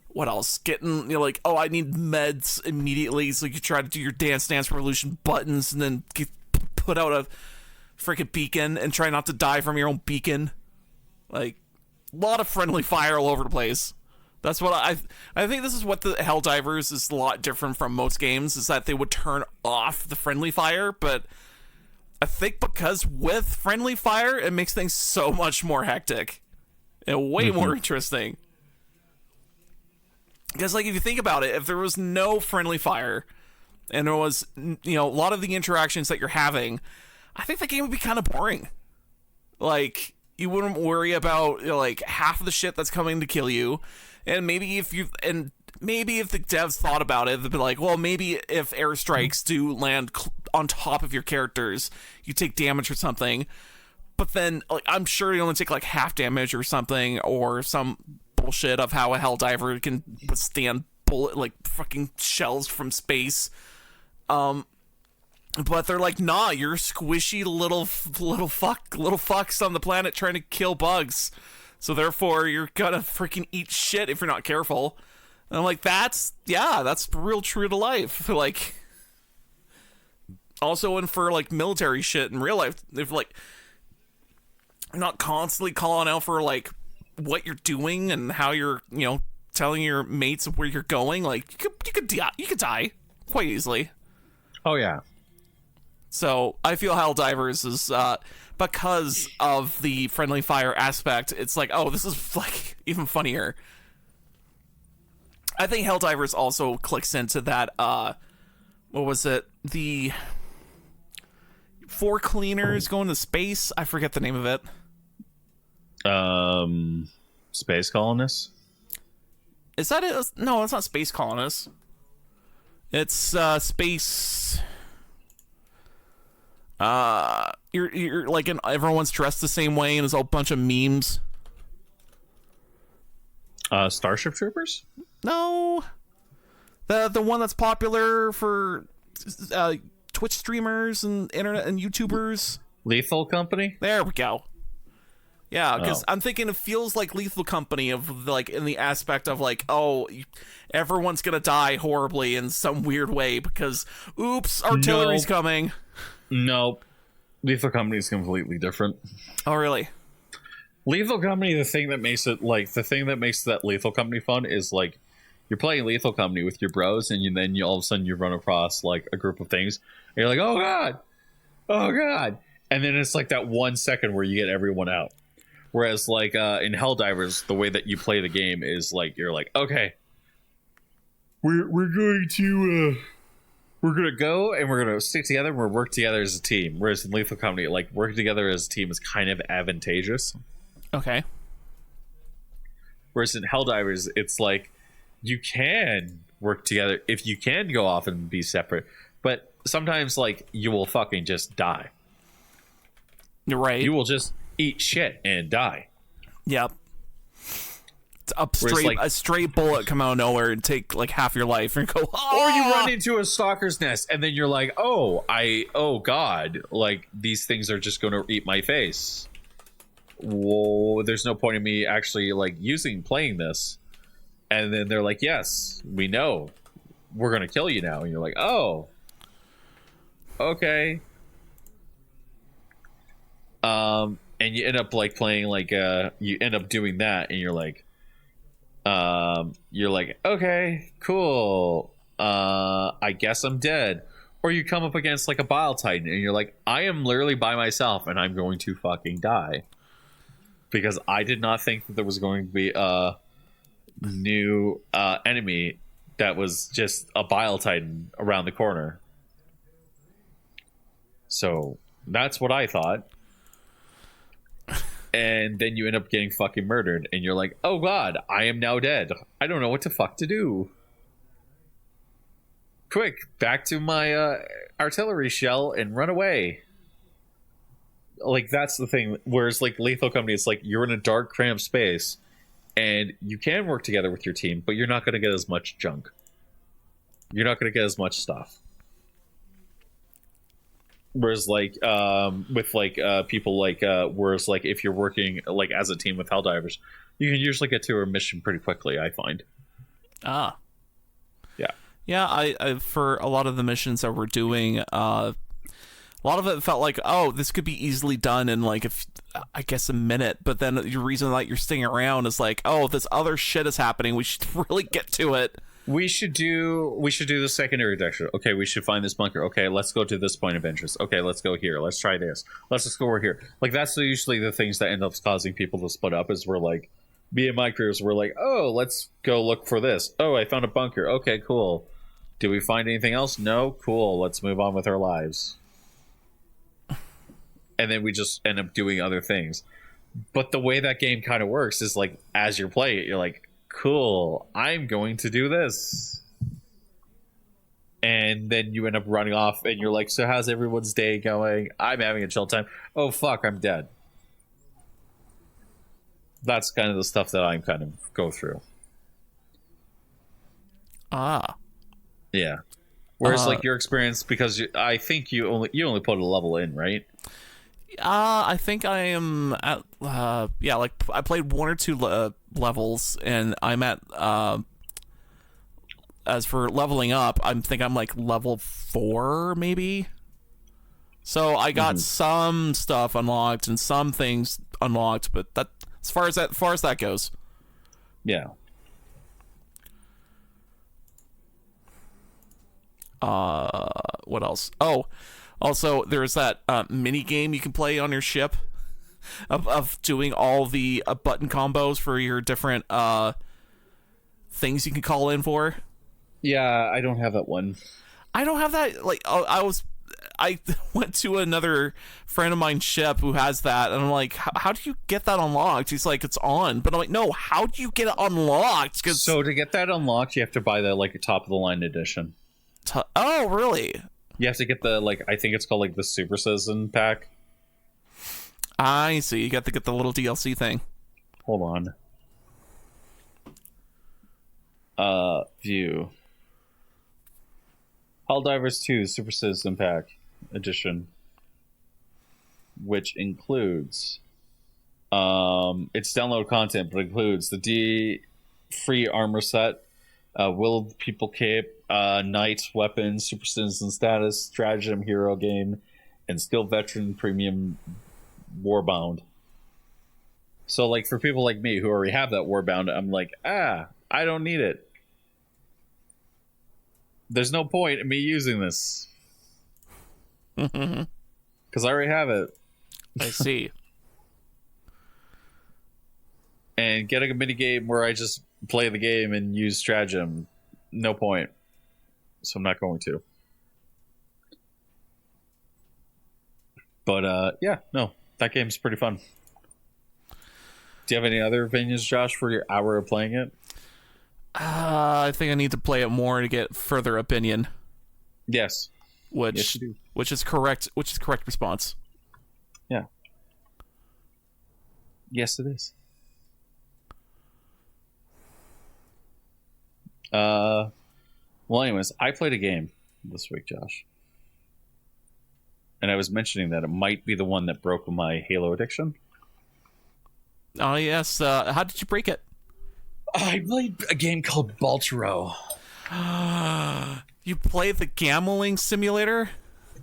what else? Getting like, oh, I need meds immediately, so you try to do your Dance Dance Revolution buttons and then put out a freaking beacon and try not to die from your own beacon. Like a lot of friendly fire all over the place. That's what I think this is what the Helldivers is a lot different from most games, is that they would turn off the friendly fire, but I think because with friendly fire, it makes things so much more hectic and way more interesting. Because, like, if you think about it, if there was no friendly fire and there was, a lot of the interactions that you're having, I think the game would be kind of boring. Like, you wouldn't worry about, like, half of the shit that's coming to kill you. And maybe if the devs thought about it, they'd be like, well, maybe if airstrikes do land on top of your characters, you take damage or something. But then, like, I'm sure you only take like half damage or something, or some bullshit of how a Helldiver can withstand like fucking shells from space. But they're like, nah, you're squishy little fucks on the planet trying to kill bugs. So therefore, you're gonna freaking eat shit if you're not careful. And I'm like, that's real true to life. Like, also, and for like military shit in real life, if like you're not constantly calling out for like what you're doing and how you're, telling your mates where you're going, like you could die quite easily. Oh yeah. So I feel Helldivers is because of the friendly fire aspect, it's like, oh, this is like even funnier. I think Helldivers also clicks into that what was it? 4 cleaners going to space. I forget the name of it. Space colonists. Is that it? No, it's not space colonists. It's space. You're like everyone's dressed the same way and there's a bunch of memes. Starship Troopers? No. The one that's popular for Twitch streamers and internet and YouTubers. Lethal Company? There we go. Yeah, because I'm thinking it feels like Lethal Company of like in the aspect of like, oh, everyone's gonna die horribly in some weird way because oops, artillery's coming. Nope. Lethal Company is completely different. Oh, really? Lethal Company, the thing that makes that Lethal Company fun is like you're playing Lethal Company with your bros, and then you all of a sudden you run across like a group of things, and you're like, oh god, and then it's like that 1 second where you get everyone out. Whereas like in Helldivers, the way that you play the game is like you're like, okay, we're going to go and we're gonna stick together and we're work together as a team. Whereas in Lethal Company, like working together as a team is kind of advantageous. Okay. Whereas in Helldivers, it's like you can work together if you can go off and be separate, but sometimes like you will fucking just die. You're right. You will just eat shit and die. Yep. It's a straight bullet come out of nowhere and take like half your life and go, oh! Or you run into a stalker's nest and then you're like, oh god, like these things are just going to eat my face. Whoa, there's no point in me actually like playing this. And then they're like, yes, we know, we're going to kill you now. And you're like, oh, okay. And you end up like playing like you end up doing that and you're like okay, cool, I guess I'm dead. Or you come up against like a Bile Titan and you're like, I am literally by myself and I'm going to fucking die because I did not think that there was going to be a new enemy that was just a Bile Titan around the corner. So that's what I thought. And then you end up getting fucking murdered and you're like, oh god, I am now dead. I don't know what the fuck to do. Quick, back to my artillery shell and run away. Like, that's the thing. Whereas like Lethal Company, it's like you're in a dark, cramped space and you can work together with your team, but you're not going to get as much junk. You're not going to get as much stuff. Whereas like with like people like whereas like if you're working like as a team with Helldivers, you can usually get to a mission pretty quickly, I find. Yeah, I for a lot of the missions that we're doing, a lot of it felt like, oh, this could be easily done in like I guess a minute, but then the reason that you're staying around is like, oh, this other shit is happening, we should really get to it. We should do the secondary direction. Okay, we should find this bunker. Okay, let's go to this point of interest. Okay, let's go here. Let's try this. Let's just go over here. Like, that's usually the things that end up causing people to split up, is we're like, me and my crews were like, oh, let's go look for this. Oh, I found a bunker. Okay, cool. Do we find anything else? No? Cool. Let's move on with our lives. And then we just end up doing other things. But the way that game kind of works is like, as you're playing it, you're like, cool, I'm going to do this. And then you end up running off and you're like, so how's everyone's day going? I'm having a chill time. Oh fuck, I'm dead. That's kind of the stuff that I'm kind of go through. Yeah. Whereas like your experience, because I think you only put a level in, right? I think I am at like I played 1 or 2 levels, and I'm at as for leveling up, I think I'm like level 4 maybe. So I got some stuff unlocked and some things unlocked, but that as far as that goes. Yeah. What else? Oh, also there's that mini game you can play on your ship of doing all the button combos for your different things you can call in for. Yeah, I don't have that one. I don't have that. Like, I was I went to another friend of mine, Shep, who has that, and I'm like, how do you get that unlocked? He's like, it's on, but I'm like, no, how do you get it unlocked? So to get that unlocked, you have to buy the like top of the line edition. Oh, really? You have to get the like, I think it's called like the Super Citizen pack. I see. You got to get the little DLC thing. Hold on. View. Helldivers 2 Super Citizen Pack Edition, which includes it's download content, but includes the D free armor set, Willed People Cape, Knight weapons, Super Citizen status, stratagem hero game, and Skill Veteran Premium Warbound. So, like, for people like me who already have that Warbound, I'm like, I don't need it. There's no point in me using this. Because I already have it. I see. And getting a mini game where I just play the game and use stratagem, no point. So I'm not going to. But yeah, no, that game's pretty fun. Do you have any other opinions, Josh, for your hour of playing it? I think I need to play it more to get further opinion. Yes. Which is correct. Which is correct response. Yeah. Yes, it is. Well, anyways, I played a game this week, Josh. And I was mentioning that it might be the one that broke my Halo addiction. Oh, yes. How did you break it? I played a game called Balatro. You play the gambling simulator?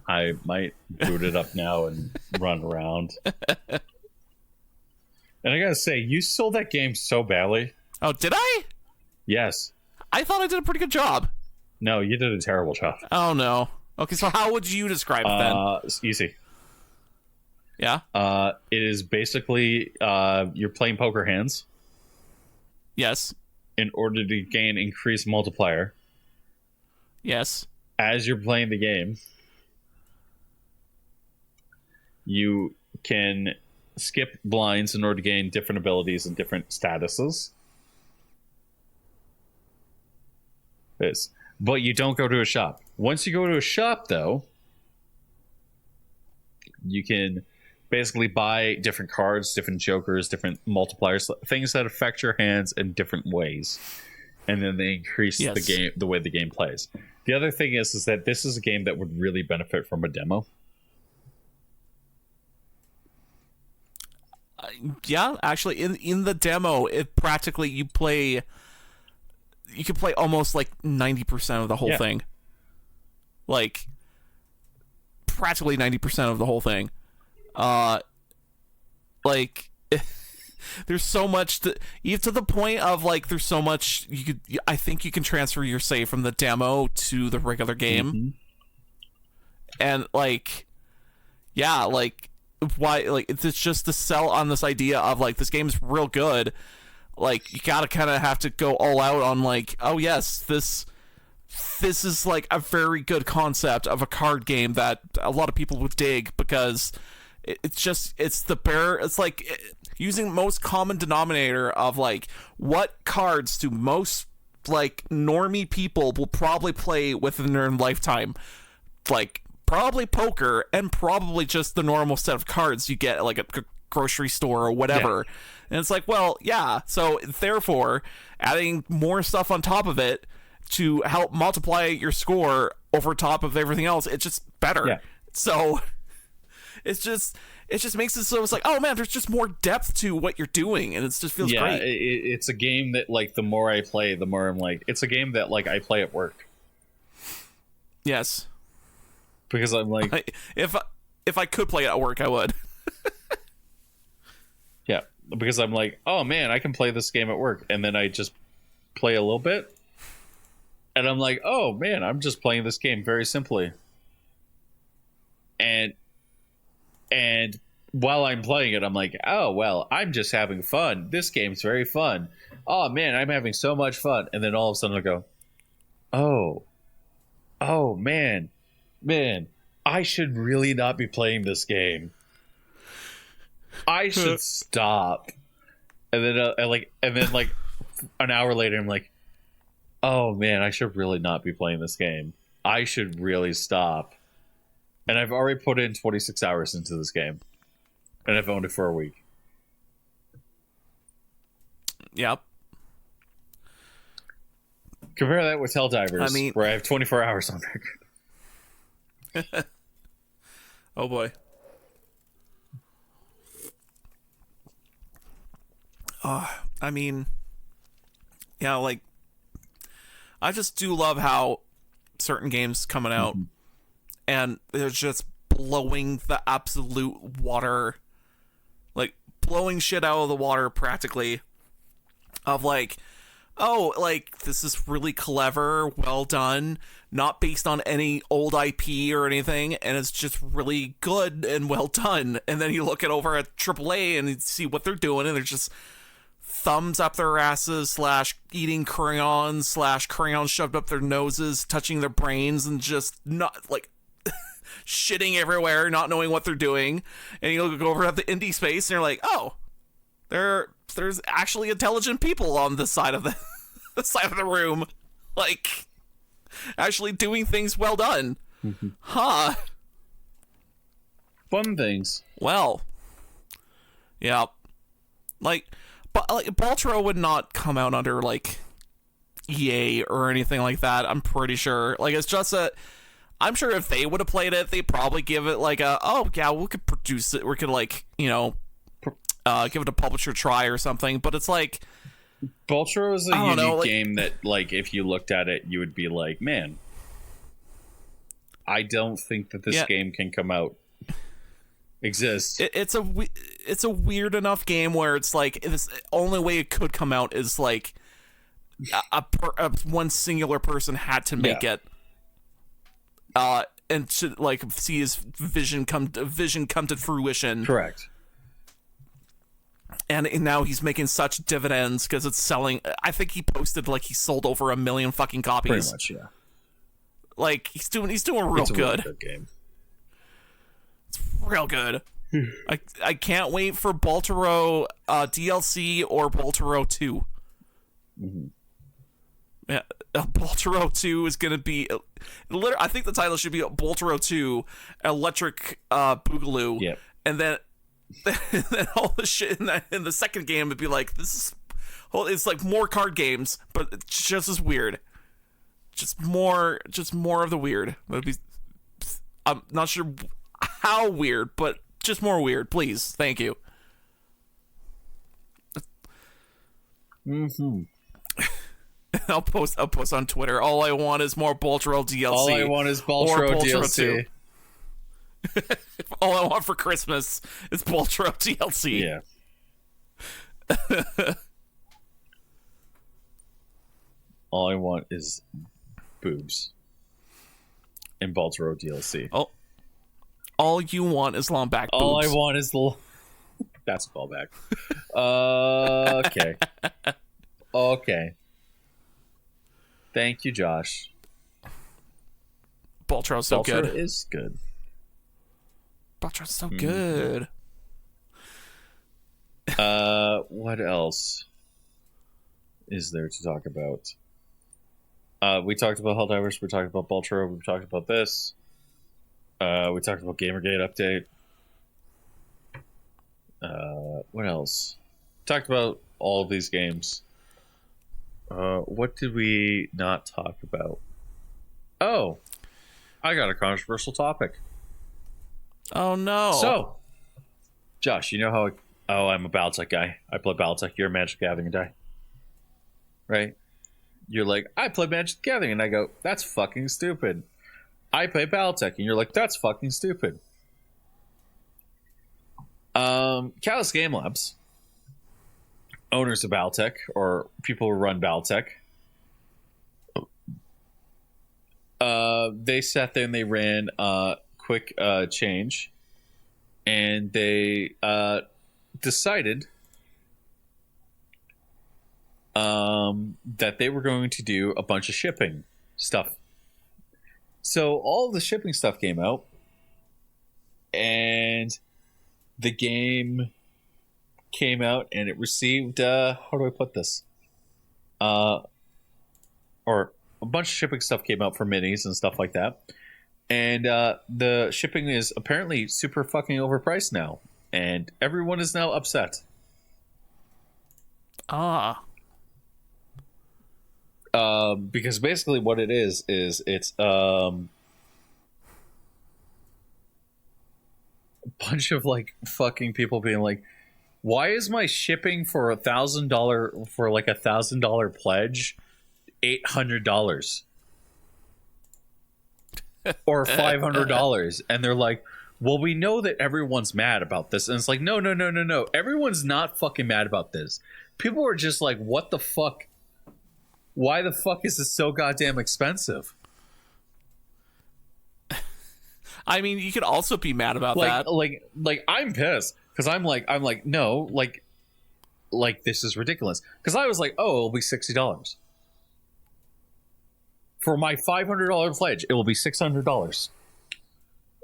I might boot it up now and run around. And I gotta say, you sold that game so badly. Oh, did I? Yes. I thought I did a pretty good job. No, you did a terrible job. Oh, no. Okay, so how would you describe it then? It's easy. Yeah? It is basically you're playing poker hands. Yes. In order to gain increased multiplier. Yes. As you're playing the game, you can skip blinds in order to gain different abilities and different statuses. This. But you don't go to a shop. Once you go to a shop, though, you can basically buy different cards, different jokers, different multipliers, things that affect your hands in different ways, and then they increase the game, the way the game plays. The other thing is that this is a game that would really benefit from a demo. Yeah, actually, in the demo, it practically you can play almost like 90% of the whole thing, like practically 90% of the whole thing. Like there's so much even to the point of like there's so much I think you can transfer your save from the demo to the regular game. And like why, like it's just to sell on this idea of like this game's real good. Like you gotta kind of have to go all out on like, oh yes, this is like a very good concept of a card game that a lot of people would dig, because it's like using most common denominator of like what cards do most like normie people will probably play within their lifetime, like probably poker and probably just the normal set of cards you get at like a grocery store or whatever. And it's like, well, yeah, so therefore adding more stuff on top of it to help multiply your score over top of everything else, it's just better. So it just makes it so it's like, oh man, there's just more depth to what you're doing, and it just feels great. It's a game that like the more I play, the more I'm like, it's a game that like I play at work. Yes, because I'm like, if I could play it at work, I would. Yeah, because I'm like, oh man, I can play this game at work, and then I just play a little bit, and I'm like, oh man, I'm just playing this game very simply. And while I'm playing it, I'm like, oh, well, I'm just having fun. This game's very fun. Oh, man, I'm having so much fun. And then all of a sudden I go, oh, man, I should really not be playing this game. I should stop. And then like an hour later, I'm like, oh man, I should really not be playing this game. I should really stop. And I've already put in 26 hours into this game. And I've owned it for a week. Yep. Compare that with Helldivers, where I have 24 hours on record. Oh boy. I mean, yeah, like, I just do love how certain games coming out and they're just blowing the absolute water, like blowing shit out of the water practically, of like, oh, like, this is really clever, well done, not based on any old IP or anything, and it's just really good and well done. And then you look it over at AAA and you see what they're doing, and they're just thumbs up their asses / eating crayons / crayons shoved up their noses, touching their brains, and just not, like, shitting everywhere, not knowing what they're doing. And you look over at the indie space and you're like, oh, there's actually intelligent people on this side of the side of the room, like, actually doing things well done. Huh. Fun things. Well, yeah, like, but like, Balatro would not come out under like EA or anything like that. I'm pretty sure. Like, it's just I'm sure if they would have played it, they'd probably give it like oh yeah, we could produce it. We could, like, you know, give it a publisher try or something. But it's like, Balatro is a unique game that, like, if you looked at it, you would be like, man, I don't think that this game can come out. It's a weird enough game where it's like, the only way it could come out is like one singular person had to make it, and to, like, see his vision come to fruition. Correct. And now he's making such dividends because it's selling. I think he posted like he sold over 1 million fucking copies. Pretty much, yeah. Like, he's doing real good. Really good game. It's real good. I can't wait for Balatro DLC or Balatro 2. Yeah, Balatro 2 is gonna be. I think the title should be Balatro 2 Electric Boogaloo. Yep. And then all the shit in the second game would be like, this is, well, it's like more card games, but it's just as weird. Just more of the weird. That'd be, I'm not sure how weird, but just more weird, please. Thank you. I'll post on Twitter. All I want is more Balatro DLC. All I want is Balatro DLC. All I want for Christmas is Balatro DLC. Yeah. All I want is boobs and Balatro DLC. Oh, all you want is long back boobs. All I want is That's a callback. Okay. Okay. Thank you, Josh. Balatro is so good. Balatro is good. Balatro is so good. What else is there to talk about? We talked about Helldivers. We talked about Balatro. We talked about this. We talked about Gamergate update. What else? Talked about all of these games. What did we not talk about? Oh, I got a controversial topic. Oh no! So, Josh, you know how? I'm a Battletech guy. I play Battletech. You're a Magic the Gathering guy, right? You're like, I play Magic the Gathering, and I go, that's fucking stupid. I play Battletech, and you're like, that's fucking stupid. Callus Game Labs, owners of Battletech, or people who run Battletech, they sat there and they ran quick change, and they decided that they were going to do a bunch of shipping stuff. So all the shipping stuff came out, and the game came out and it received how do I put this? Or a bunch of shipping stuff came out for minis and stuff like that. And the shipping is apparently super fucking overpriced now. And everyone is now upset. Because basically what it is it's a bunch of like fucking people being like, why is my shipping for $1,000 for like $1,000 pledge $800 or $500? And they're like, well, we know that everyone's mad about this. And it's like, no. Everyone's not fucking mad about this. People are just like, what the fuck? Why the fuck is this so goddamn expensive? I mean, you could also be mad about that. Like I'm pissed because I'm like, no, like this is ridiculous. Because I was like, oh, it'll be $60 for my $500 pledge. It will be $600.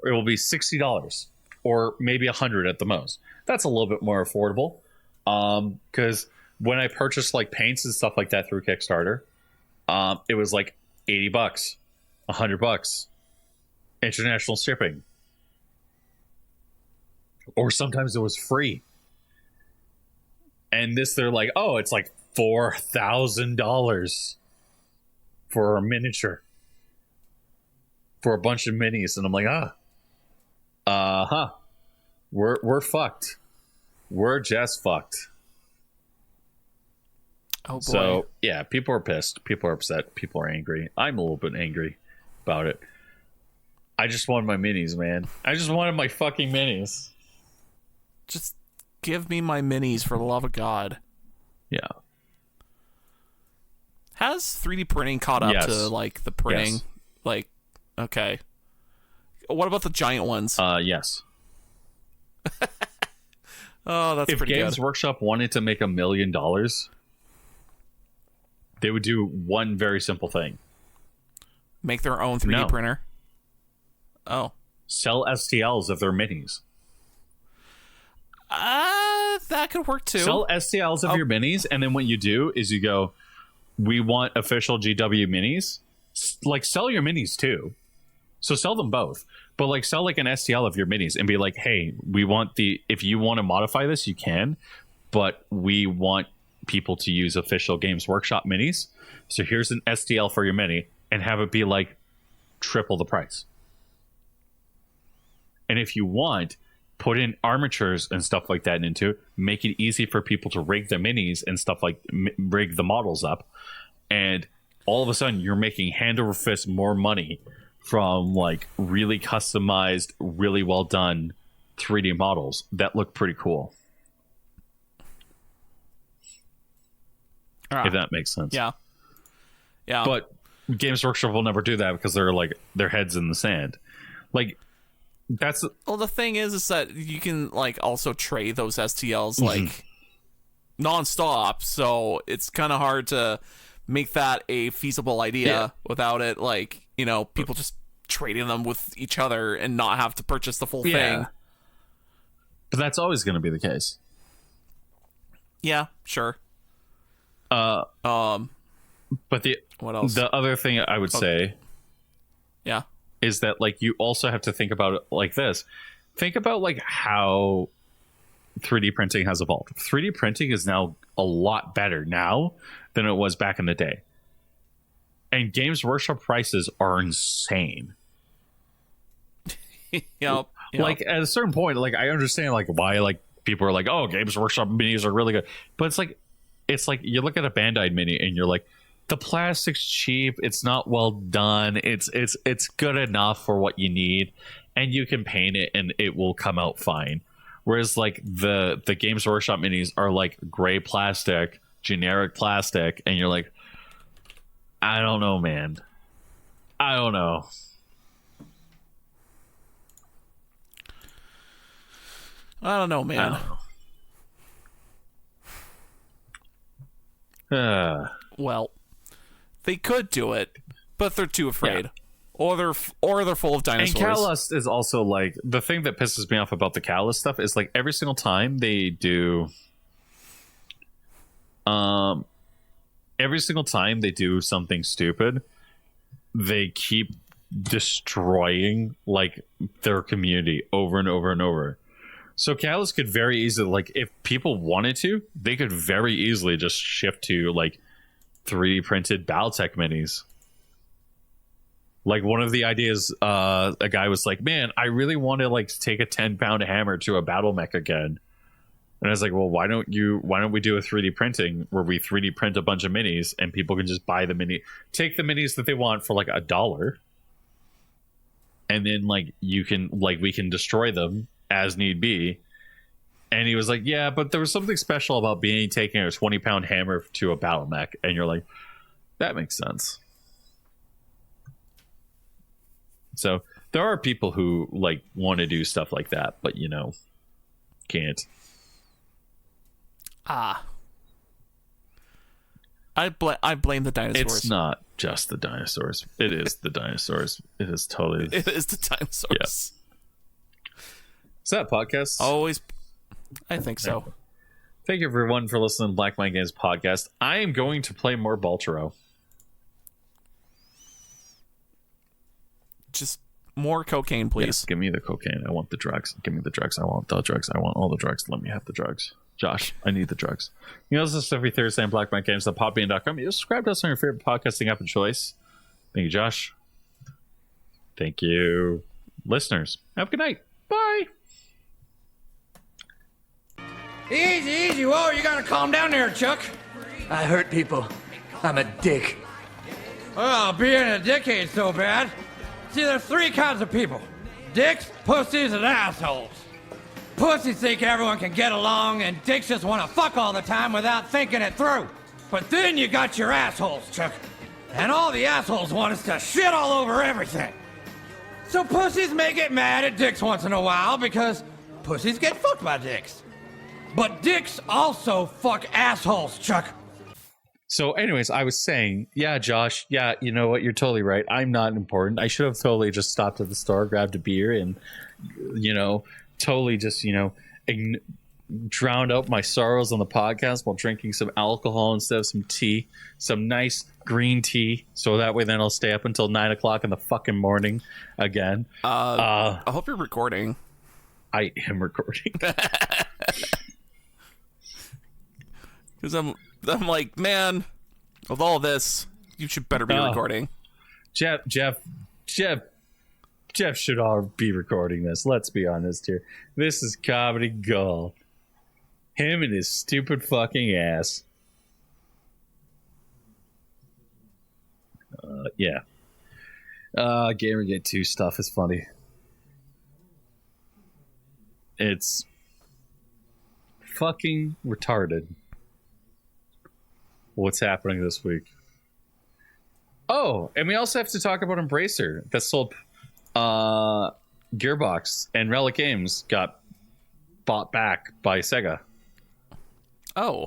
It will be $60 or maybe $100 at the most. That's a little bit more affordable. Because when I purchased like paints and stuff like that through Kickstarter, it was like $80, $100, international shipping, or sometimes it was free. And this, they're like, oh, it's like $4,000 for a miniature for a bunch of minis, and I'm like, we're fucked. We're just fucked. Oh boy. So yeah, people are pissed. People are upset. People are angry. I'm a little bit angry about it. I just wanted my minis, man. I just wanted my fucking minis. Just give me my minis, for the love of God. Yeah. Has 3D printing caught up to like the printing? Yes. Like, okay. What about the giant ones? Yes. Oh, that's pretty good. If Games Workshop wanted to make $1 million, they would do one very simple thing. Make their own 3D printer? Oh. Sell STLs of their minis. That could work too. Sell STLs of your minis, and then what you do is you go, we want official GW minis. Like, sell your minis too. So sell them both. But like, sell like an STL of your minis and be like, hey, we want if you want to modify this, you can, but we want people to use official Games Workshop minis. So here's an STL for your mini, and have it be like triple the price. And if you want, put in armatures and stuff like that into it, make it easy for people to rig the minis and stuff, like rig the models up. And all of a sudden you're making hand over fist more money from like really customized, really well done 3D models that look pretty cool. If that makes sense. Yeah. But Games Workshop will never do that because they're like, their heads in the sand. Like, that's... Well, the thing is that you can like also trade those STLs like nonstop, so it's kind of hard to make that a feasible idea without it, like, you know, people just trading them with each other and not have to purchase the full thing. But that's always going to be the case. Yeah, sure. But what else? The other thing I would say is that like you also have to think about it like this. Think about like how 3D printing has evolved. 3D printing is now a lot better now than it was back in the day. And Games Workshop prices are insane. Yep. Like at a certain point, like I understand like why like people are like, oh, Games Workshop minis are really good. But it's like you look at a Bandai mini and you're like, the plastic's cheap, it's not well done, it's good enough for what you need, and you can paint it and it will come out fine. Whereas like the Games Workshop minis are like gray plastic, generic plastic, and you're like, I don't know, man. I don't know. I don't know, man. I don't know. Well, they could do it, but they're too afraid. or they're full of dinosaurs. And Catalyst is also like the thing that pisses me off about the Catalyst stuff is like every single time they do, every single time they do something stupid, they keep destroying like their community over and over and over. So Catalyst could very easily, like, if people wanted to, they could very easily just shift to like 3D printed Battletech minis. Like one of the ideas, a guy was like, "Man, I really want to like take a 10-pound hammer to a battle mech again." And I was like, "Well, why don't we do a 3D printing where we 3D print a bunch of minis and people can just buy the mini, take the minis that they want for like $1, and then like you can like we can destroy them as need be." And he was like, "Yeah, but there was something special about taking a 20-pound hammer to a battle mech." And you're like, that makes sense. So there are people who like want to do stuff like that, but you know, can't. I blame the dinosaurs. It's not just the dinosaurs. It is the dinosaurs. It is totally. It is the dinosaurs. Yes. Is that podcast? Always. I think so. Thank you everyone for listening to Black Mind Games podcast. I am going to play more Balatro. Just more cocaine, please. Yes, give me the cocaine. I want the drugs. Give me the drugs. I want the drugs. I want all the drugs. Let me have the drugs. Josh, I need the drugs. You know, this is every Thursday on blackmindgames.podbean.com. You subscribe to us on your favorite podcasting app of choice. Thank you, Josh. Thank you, listeners. Have a good night. Bye. Easy. Whoa, you gotta calm down there, Chuck. I hurt people. I'm a dick. Well, being a dick ain't so bad. See, there's 3 kinds of people. Dicks, pussies, and assholes. Pussies think everyone can get along, and dicks just want to fuck all the time without thinking it through. But then you got your assholes, Chuck. And all the assholes want us to shit all over everything. So pussies may get mad at dicks once in a while because pussies get fucked by dicks. But dicks also fuck assholes, Chuck. So anyways, I was saying, yeah, Josh, yeah, you know what? You're totally right. I'm not important. I should have totally just stopped at the store, grabbed a beer, and, you know, totally just, you know, drowned out my sorrows on the podcast while drinking some alcohol instead of some tea, some nice green tea. So that way then I'll stay up until 9 o'clock in the fucking morning again. I hope you're recording. I am recording. Because I'm like, man, with all this, you should better be recording. Jeff should all be recording this. Let's be honest here. This is comedy gold. Him and his stupid fucking ass. Yeah. Gamergate 2 stuff is funny. It's fucking retarded. What's happening this week? Oh, and we also have to talk about Embracer that sold Gearbox, and Relic Games got bought back by Sega. Oh.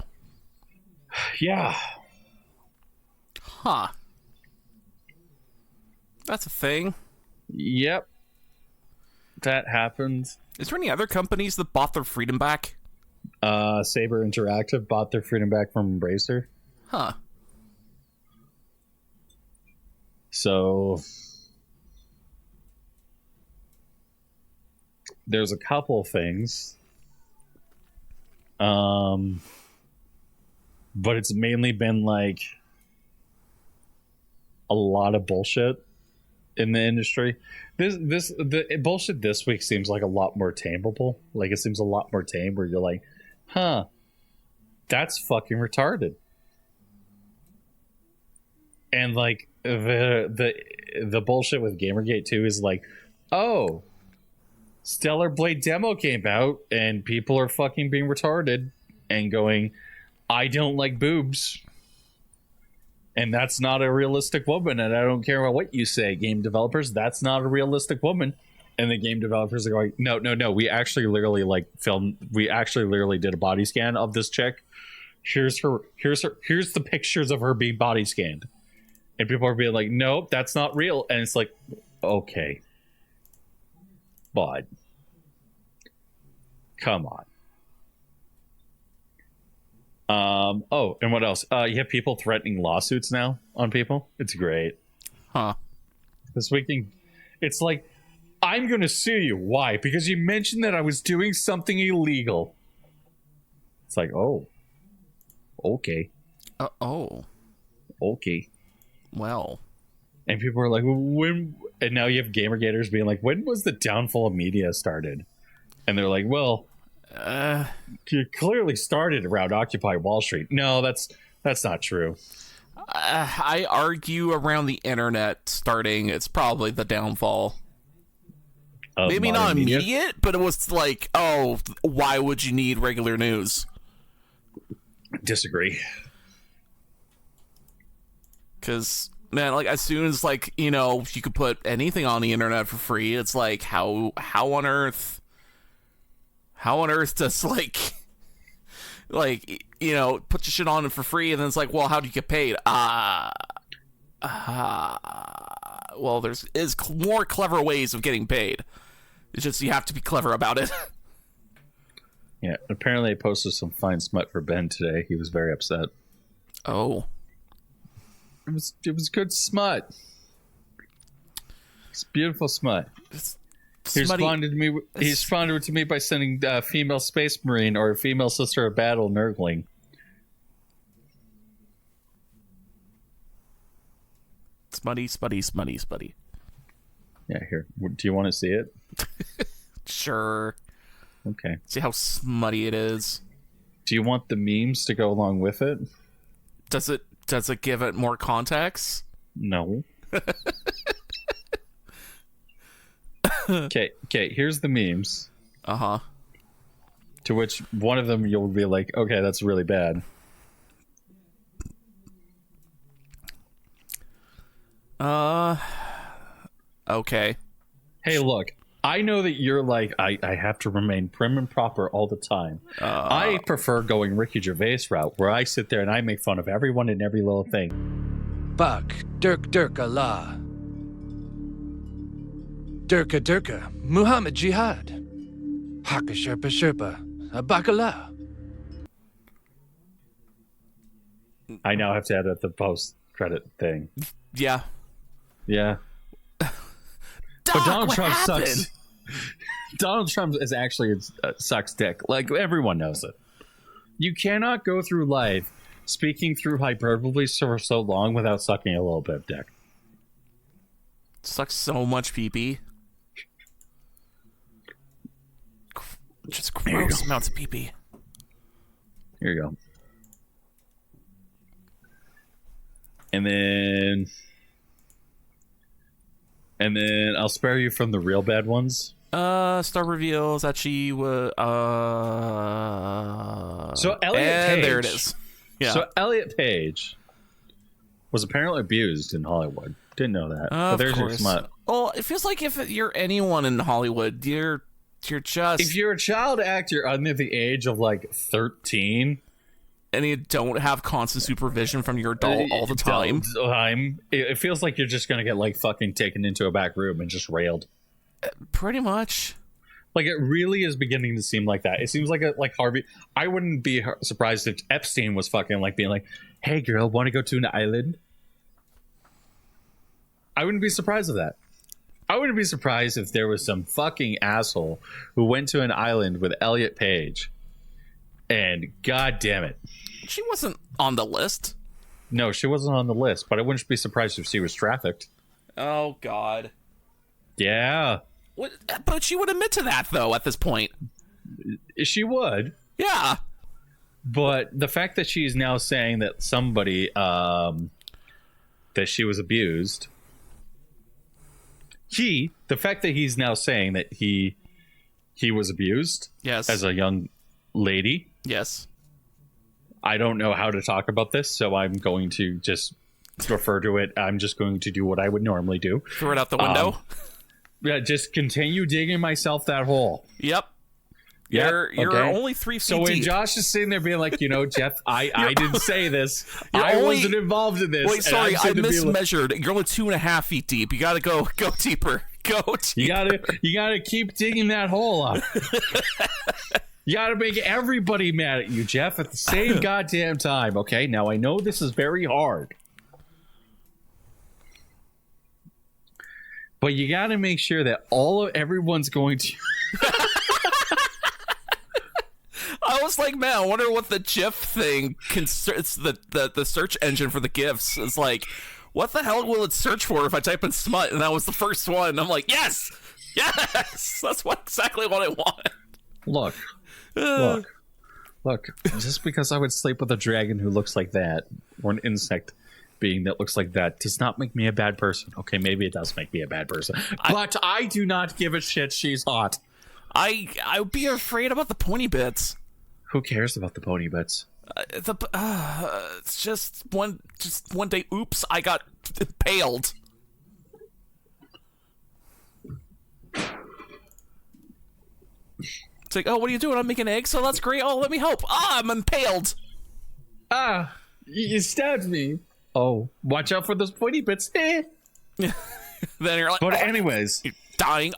Yeah. Huh. That's a thing. Yep. That happened. Is there any other companies that bought their freedom back? Saber Interactive bought their freedom back from Embracer. Huh. So there's a couple things. But it's mainly been like a lot of bullshit in the industry. The bullshit this week seems like a lot more tameable. Like it seems a lot more tame where you're like, huh, that's fucking retarded. And like the bullshit with Gamergate 2 is like, oh, Stellar Blade demo came out and people are fucking being retarded and going, I don't like boobs. And that's not a realistic woman, and I don't care about what you say, game developers. That's not a realistic woman. And the game developers are going, no. We actually literally did a body scan of this chick. Here's the pictures of her being body scanned. And people are being like, nope, that's not real. And it's like, okay. But come on. Oh, and what else? You have people threatening lawsuits now on people. It's great. Huh. This weekend, it's like, I'm going to sue you. Why? Because you mentioned that I was doing something illegal. It's like, oh, okay. Okay. Well. And people are like, when? And now you have Gamergators being like, when was the downfall of media started? And they're like, well, you clearly started around Occupy Wall Street. No, that's not true. I argue around the internet starting, it's probably the downfall. Maybe not immediate, but it was like, oh, why would you need regular news? Disagree. Because, man, like, as soon as, like, you know, you could put anything on the internet for free, it's like, how on earth does, like, you know, put your shit on it for free, and then it's like, well, how do you get paid? Well, is more clever ways of getting paid. It's just you have to be clever about it. Yeah, apparently I posted some fine smut for Ben today. He was very upset. Oh. It was good smut. It's beautiful smut. He responded to me by sending female space marine or female sister of battle nurgling. Smutty. Yeah, here. Do you want to see it? Sure. Okay. See how smutty it is. Do you want the memes to go along with it? Does it give it more context? No. Okay, here's the memes. Uh-huh. To which one of them you'll be like, okay, that's really bad. Okay. Hey, look, I know that you're like, I have to remain prim and proper all the time. I prefer going Ricky Gervais route, where I sit there and I make fun of everyone and every little thing. Buck, Dirk Allah. Dirka, Muhammad Jihad. Haka Sherpa, Bakala. I now have to edit the post-credit thing. Yeah. Yeah. Doc, but Donald Trump happened? sucks. Donald Trump is actually sucks dick. Like, everyone knows it. You cannot go through life speaking through hyperbole for so long without sucking a little bit of dick. Sucks so much pee-pee. Just gross amounts of pee-pee. Here you go. And then I'll spare you from the real bad ones. Star reveals that she was So Elliot Page. There it is. Yeah. So Elliot Page was apparently abused in Hollywood. Didn't know that. But there's your smut. Well, it feels like if you're anyone in Hollywood, you're just, if you're a child actor under the age of like 13 and you don't have constant supervision from your adult all the time, it feels like you're just gonna get like fucking taken into a back room and just railed. Pretty much. Like, it really is beginning to seem like that. It seems like Harvey. I wouldn't be surprised if Epstein was fucking like being like, "Hey girl, want to go to an island?" I wouldn't be surprised of that. I wouldn't be surprised if there was some fucking asshole who went to an island with Elliot Page, and god damn it, she wasn't on the list. No, she wasn't on the list, but I wouldn't be surprised if she was trafficked. Oh god. Yeah. What? But she would admit to that though at this point. She would. Yeah. But the fact that she's now saying that somebody that she was abused. The fact that he's now saying that he was abused, yes, as a young lady. Yes. I don't know how to talk about this, so I'm going to just refer to it. I'm just going to do what I would normally do. Throw it out the window. Yeah, just continue digging myself that hole. Yep. You're okay. only 3 feet So when deep. Josh is sitting there being like, Jeff, I didn't say this. You're I only- wasn't involved in this. Wait, and sorry, I'm I sitting there being like, mismeasured. You're only 2.5 feet deep. You gotta go deeper. Go deeper. you gotta keep digging that hole up. You gotta make everybody mad at you, Jeff, at the same goddamn time. Okay, now I know this is very hard, but you gotta make sure that everyone's going to. I was like, man, I wonder what the GIF thing it's the search engine for the GIFs is like. What the hell will it search for if I type in smut? And that was the first one. I'm like, yes, that's exactly what I want. Look. Just because I would sleep with a dragon who looks like that, or an insect being that looks like that, does not make me a bad person. Okay, maybe it does make me a bad person, but I do not give a shit. She's hot. I would be afraid about the pointy bits. Who cares about the pony bits? It's just one day. Oops, I got impaled. It's like, oh, what are you doing? I'm making eggs, so that's great. Oh, let me help. I'm impaled. You stabbed me. Oh, watch out for those pointy bits. Then you're like, But anyways, you're dying.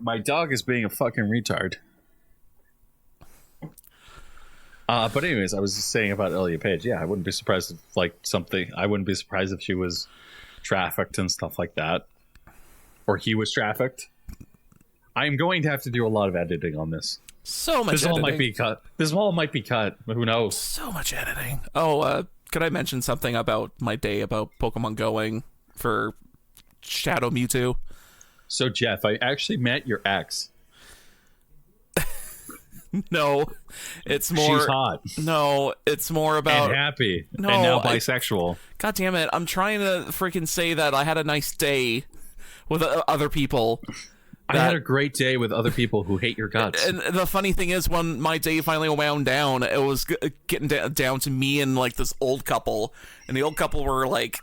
My dog is being a fucking retard. But anyways, I was just saying about Elliot Page. Yeah, I wouldn't be surprised if I wouldn't be surprised if she was trafficked and stuff like that, or he was trafficked. I am going to have to do a lot of editing on this. So much. This editing. all might be cut. This all might be cut. Who knows? So much editing. Oh, could I mention something about my day about Pokemon going for Shadow Mewtwo? So Jeff, I actually met your ex. No, it's more. She's hot. No, it's more about And happy. No, and now I- bisexual. God damn it! I'm trying to freaking say that I had a nice day with other people. I had a great day with other people who hate your guts. And the funny thing is, when my day finally wound down, it was getting down to me and like this old couple, and the old couple were like,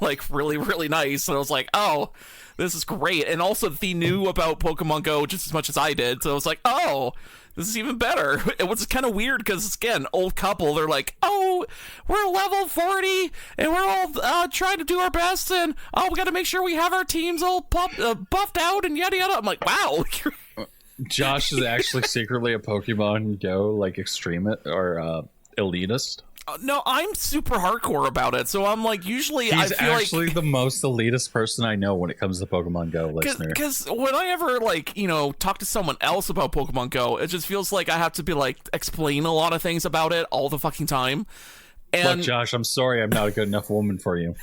like really, really nice. And I was like, oh, this is great. And also, they knew about Pokemon Go just as much as I did, so I was like, oh, this is even better. It was kind of weird because, again, old couple, they're like, oh, we're level 40 and we're all trying to do our best, and oh, we got to make sure we have our teams all buffed out and yada yada. I'm like, wow. Josh is actually secretly a Pokemon Go like extreme or elitist. No, I'm super hardcore about it, so I'm like, usually He's I feel actually like the most elitist person I know when it comes to Pokemon Go, listener. because when I ever like talk to someone else about Pokemon Go, it just feels like I have to be like explain a lot of things about it all the fucking time. And Look, Josh, I'm sorry I'm not a good enough woman for you.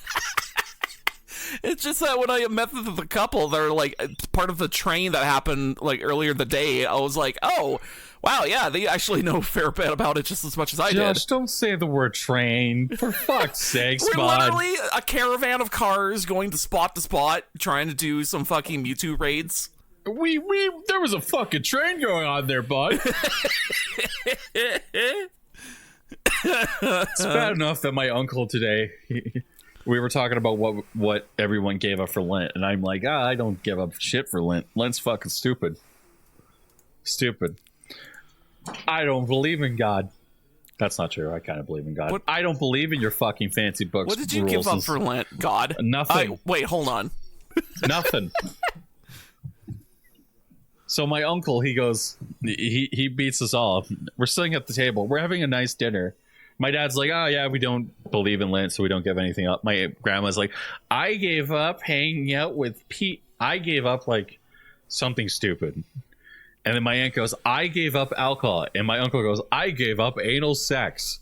it's just that when I met the couple, they're like part of the train that happened like earlier in the day. I was like, oh, wow, yeah, they actually know a fair bit about it just as much as I Josh, did. don't say the word train. For fuck's sakes, We're bud. literally a caravan of cars going to spot, trying to do some fucking Mewtwo raids. There was a fucking train going on there, bud. It's bad enough that my uncle today, we were talking about what everyone gave up for Lent, and I'm like, I don't give up shit for Lent. Lent's fucking stupid. Stupid. I don't believe in God. That's not true. I kind of believe in God. What- I don't believe in your fucking fancy books. What did you rules give up and- for Lent, God? Nothing. Wait, hold on. Nothing. So my uncle, he goes, he beats us all. We're sitting at the table. We're having a nice dinner. My dad's like, oh yeah, we don't believe in Lent, so we don't give anything up. My grandma's like, I gave up hanging out with Pete. I gave up like something stupid. And then my aunt goes, I gave up alcohol. And my uncle goes, I gave up anal sex.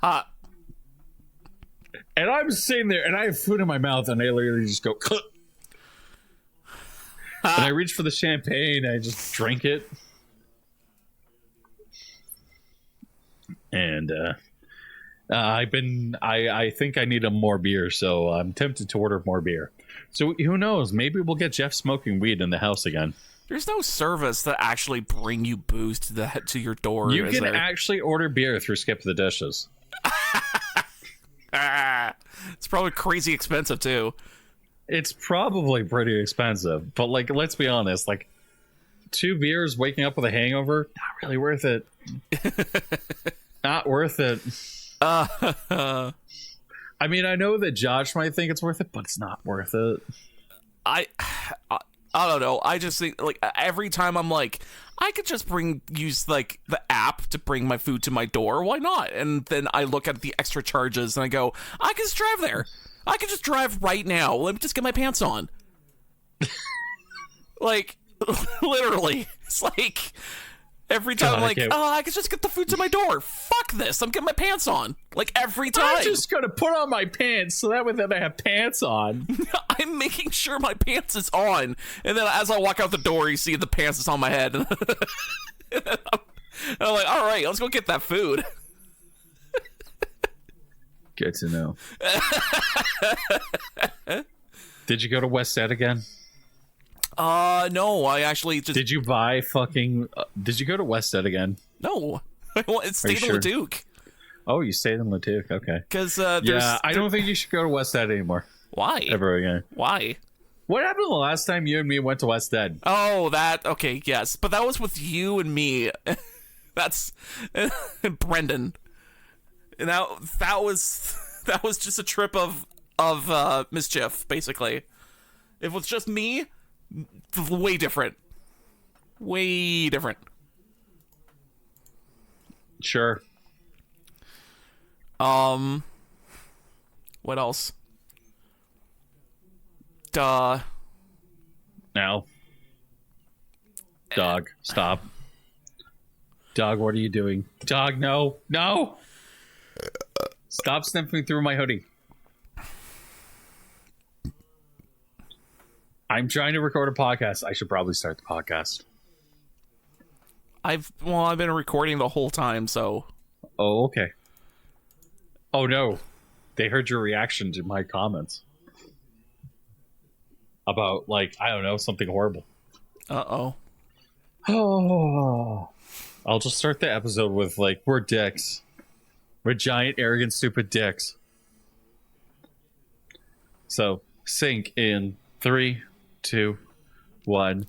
And I'm sitting there and I have food in my mouth and I literally just go, and I reach for the champagne and I just drink it. And I think I need more beer, so I'm tempted to order more beer. So who knows? Maybe we'll get Jeff smoking weed in the house again. There's no service that actually bring you booze to your door. You is can there? actually order beer through Skip the Dishes. It's probably crazy expensive too. it's probably pretty expensive, but like, let's be honest, like 2 beers, waking up with a hangover, not really worth it. Not worth it. I mean, I know that Josh might think it's worth it, but it's not worth it. I don't know. I just think like every time I'm like, I could just use like the app to bring my food to my door. Why not? And then I look at the extra charges and I go, I can just drive there. I can just drive right now. Let me just get my pants on. Like, literally, it's like every time I'm like, I can just get the food to my door. Fuck this. I'm getting my pants on. Like every time. I'm just gonna put on my pants so that way that I have pants on. I'm making sure my pants is on, and then as I walk out the door, you see the pants is on my head. And I'm like, all right, let's go get that food. Good to know. Did you go to West Ed again? No, I actually just... Did you buy fucking... did you go to West Ed again? No. It stayed in Leduc. Oh, you stayed in Leduc, okay. Because, yeah, I don't think you should go to West Ed anymore. Why? Ever again. Why? What happened the last time you and me went to West Ed? Oh, that... Okay, yes. But that was with you and me. That's... Brendan. And that was just a trip of mischief, basically. If it was just me... Way different. Way different. Sure. What else? Duh. Now. Dog, stop. Dog, what are you doing? Dog, no. No! Stop sniffing through my hoodie. I'm trying to record a podcast. I should probably start the podcast. I've been recording the whole time, so... Oh, okay. Oh, no. They heard your reaction to my comments. About, like, I don't know, something horrible. Uh-oh. Oh. I'll just start the episode with, like, we're dicks. We're giant, arrogant, stupid dicks. So, sync in 3, 2, 1.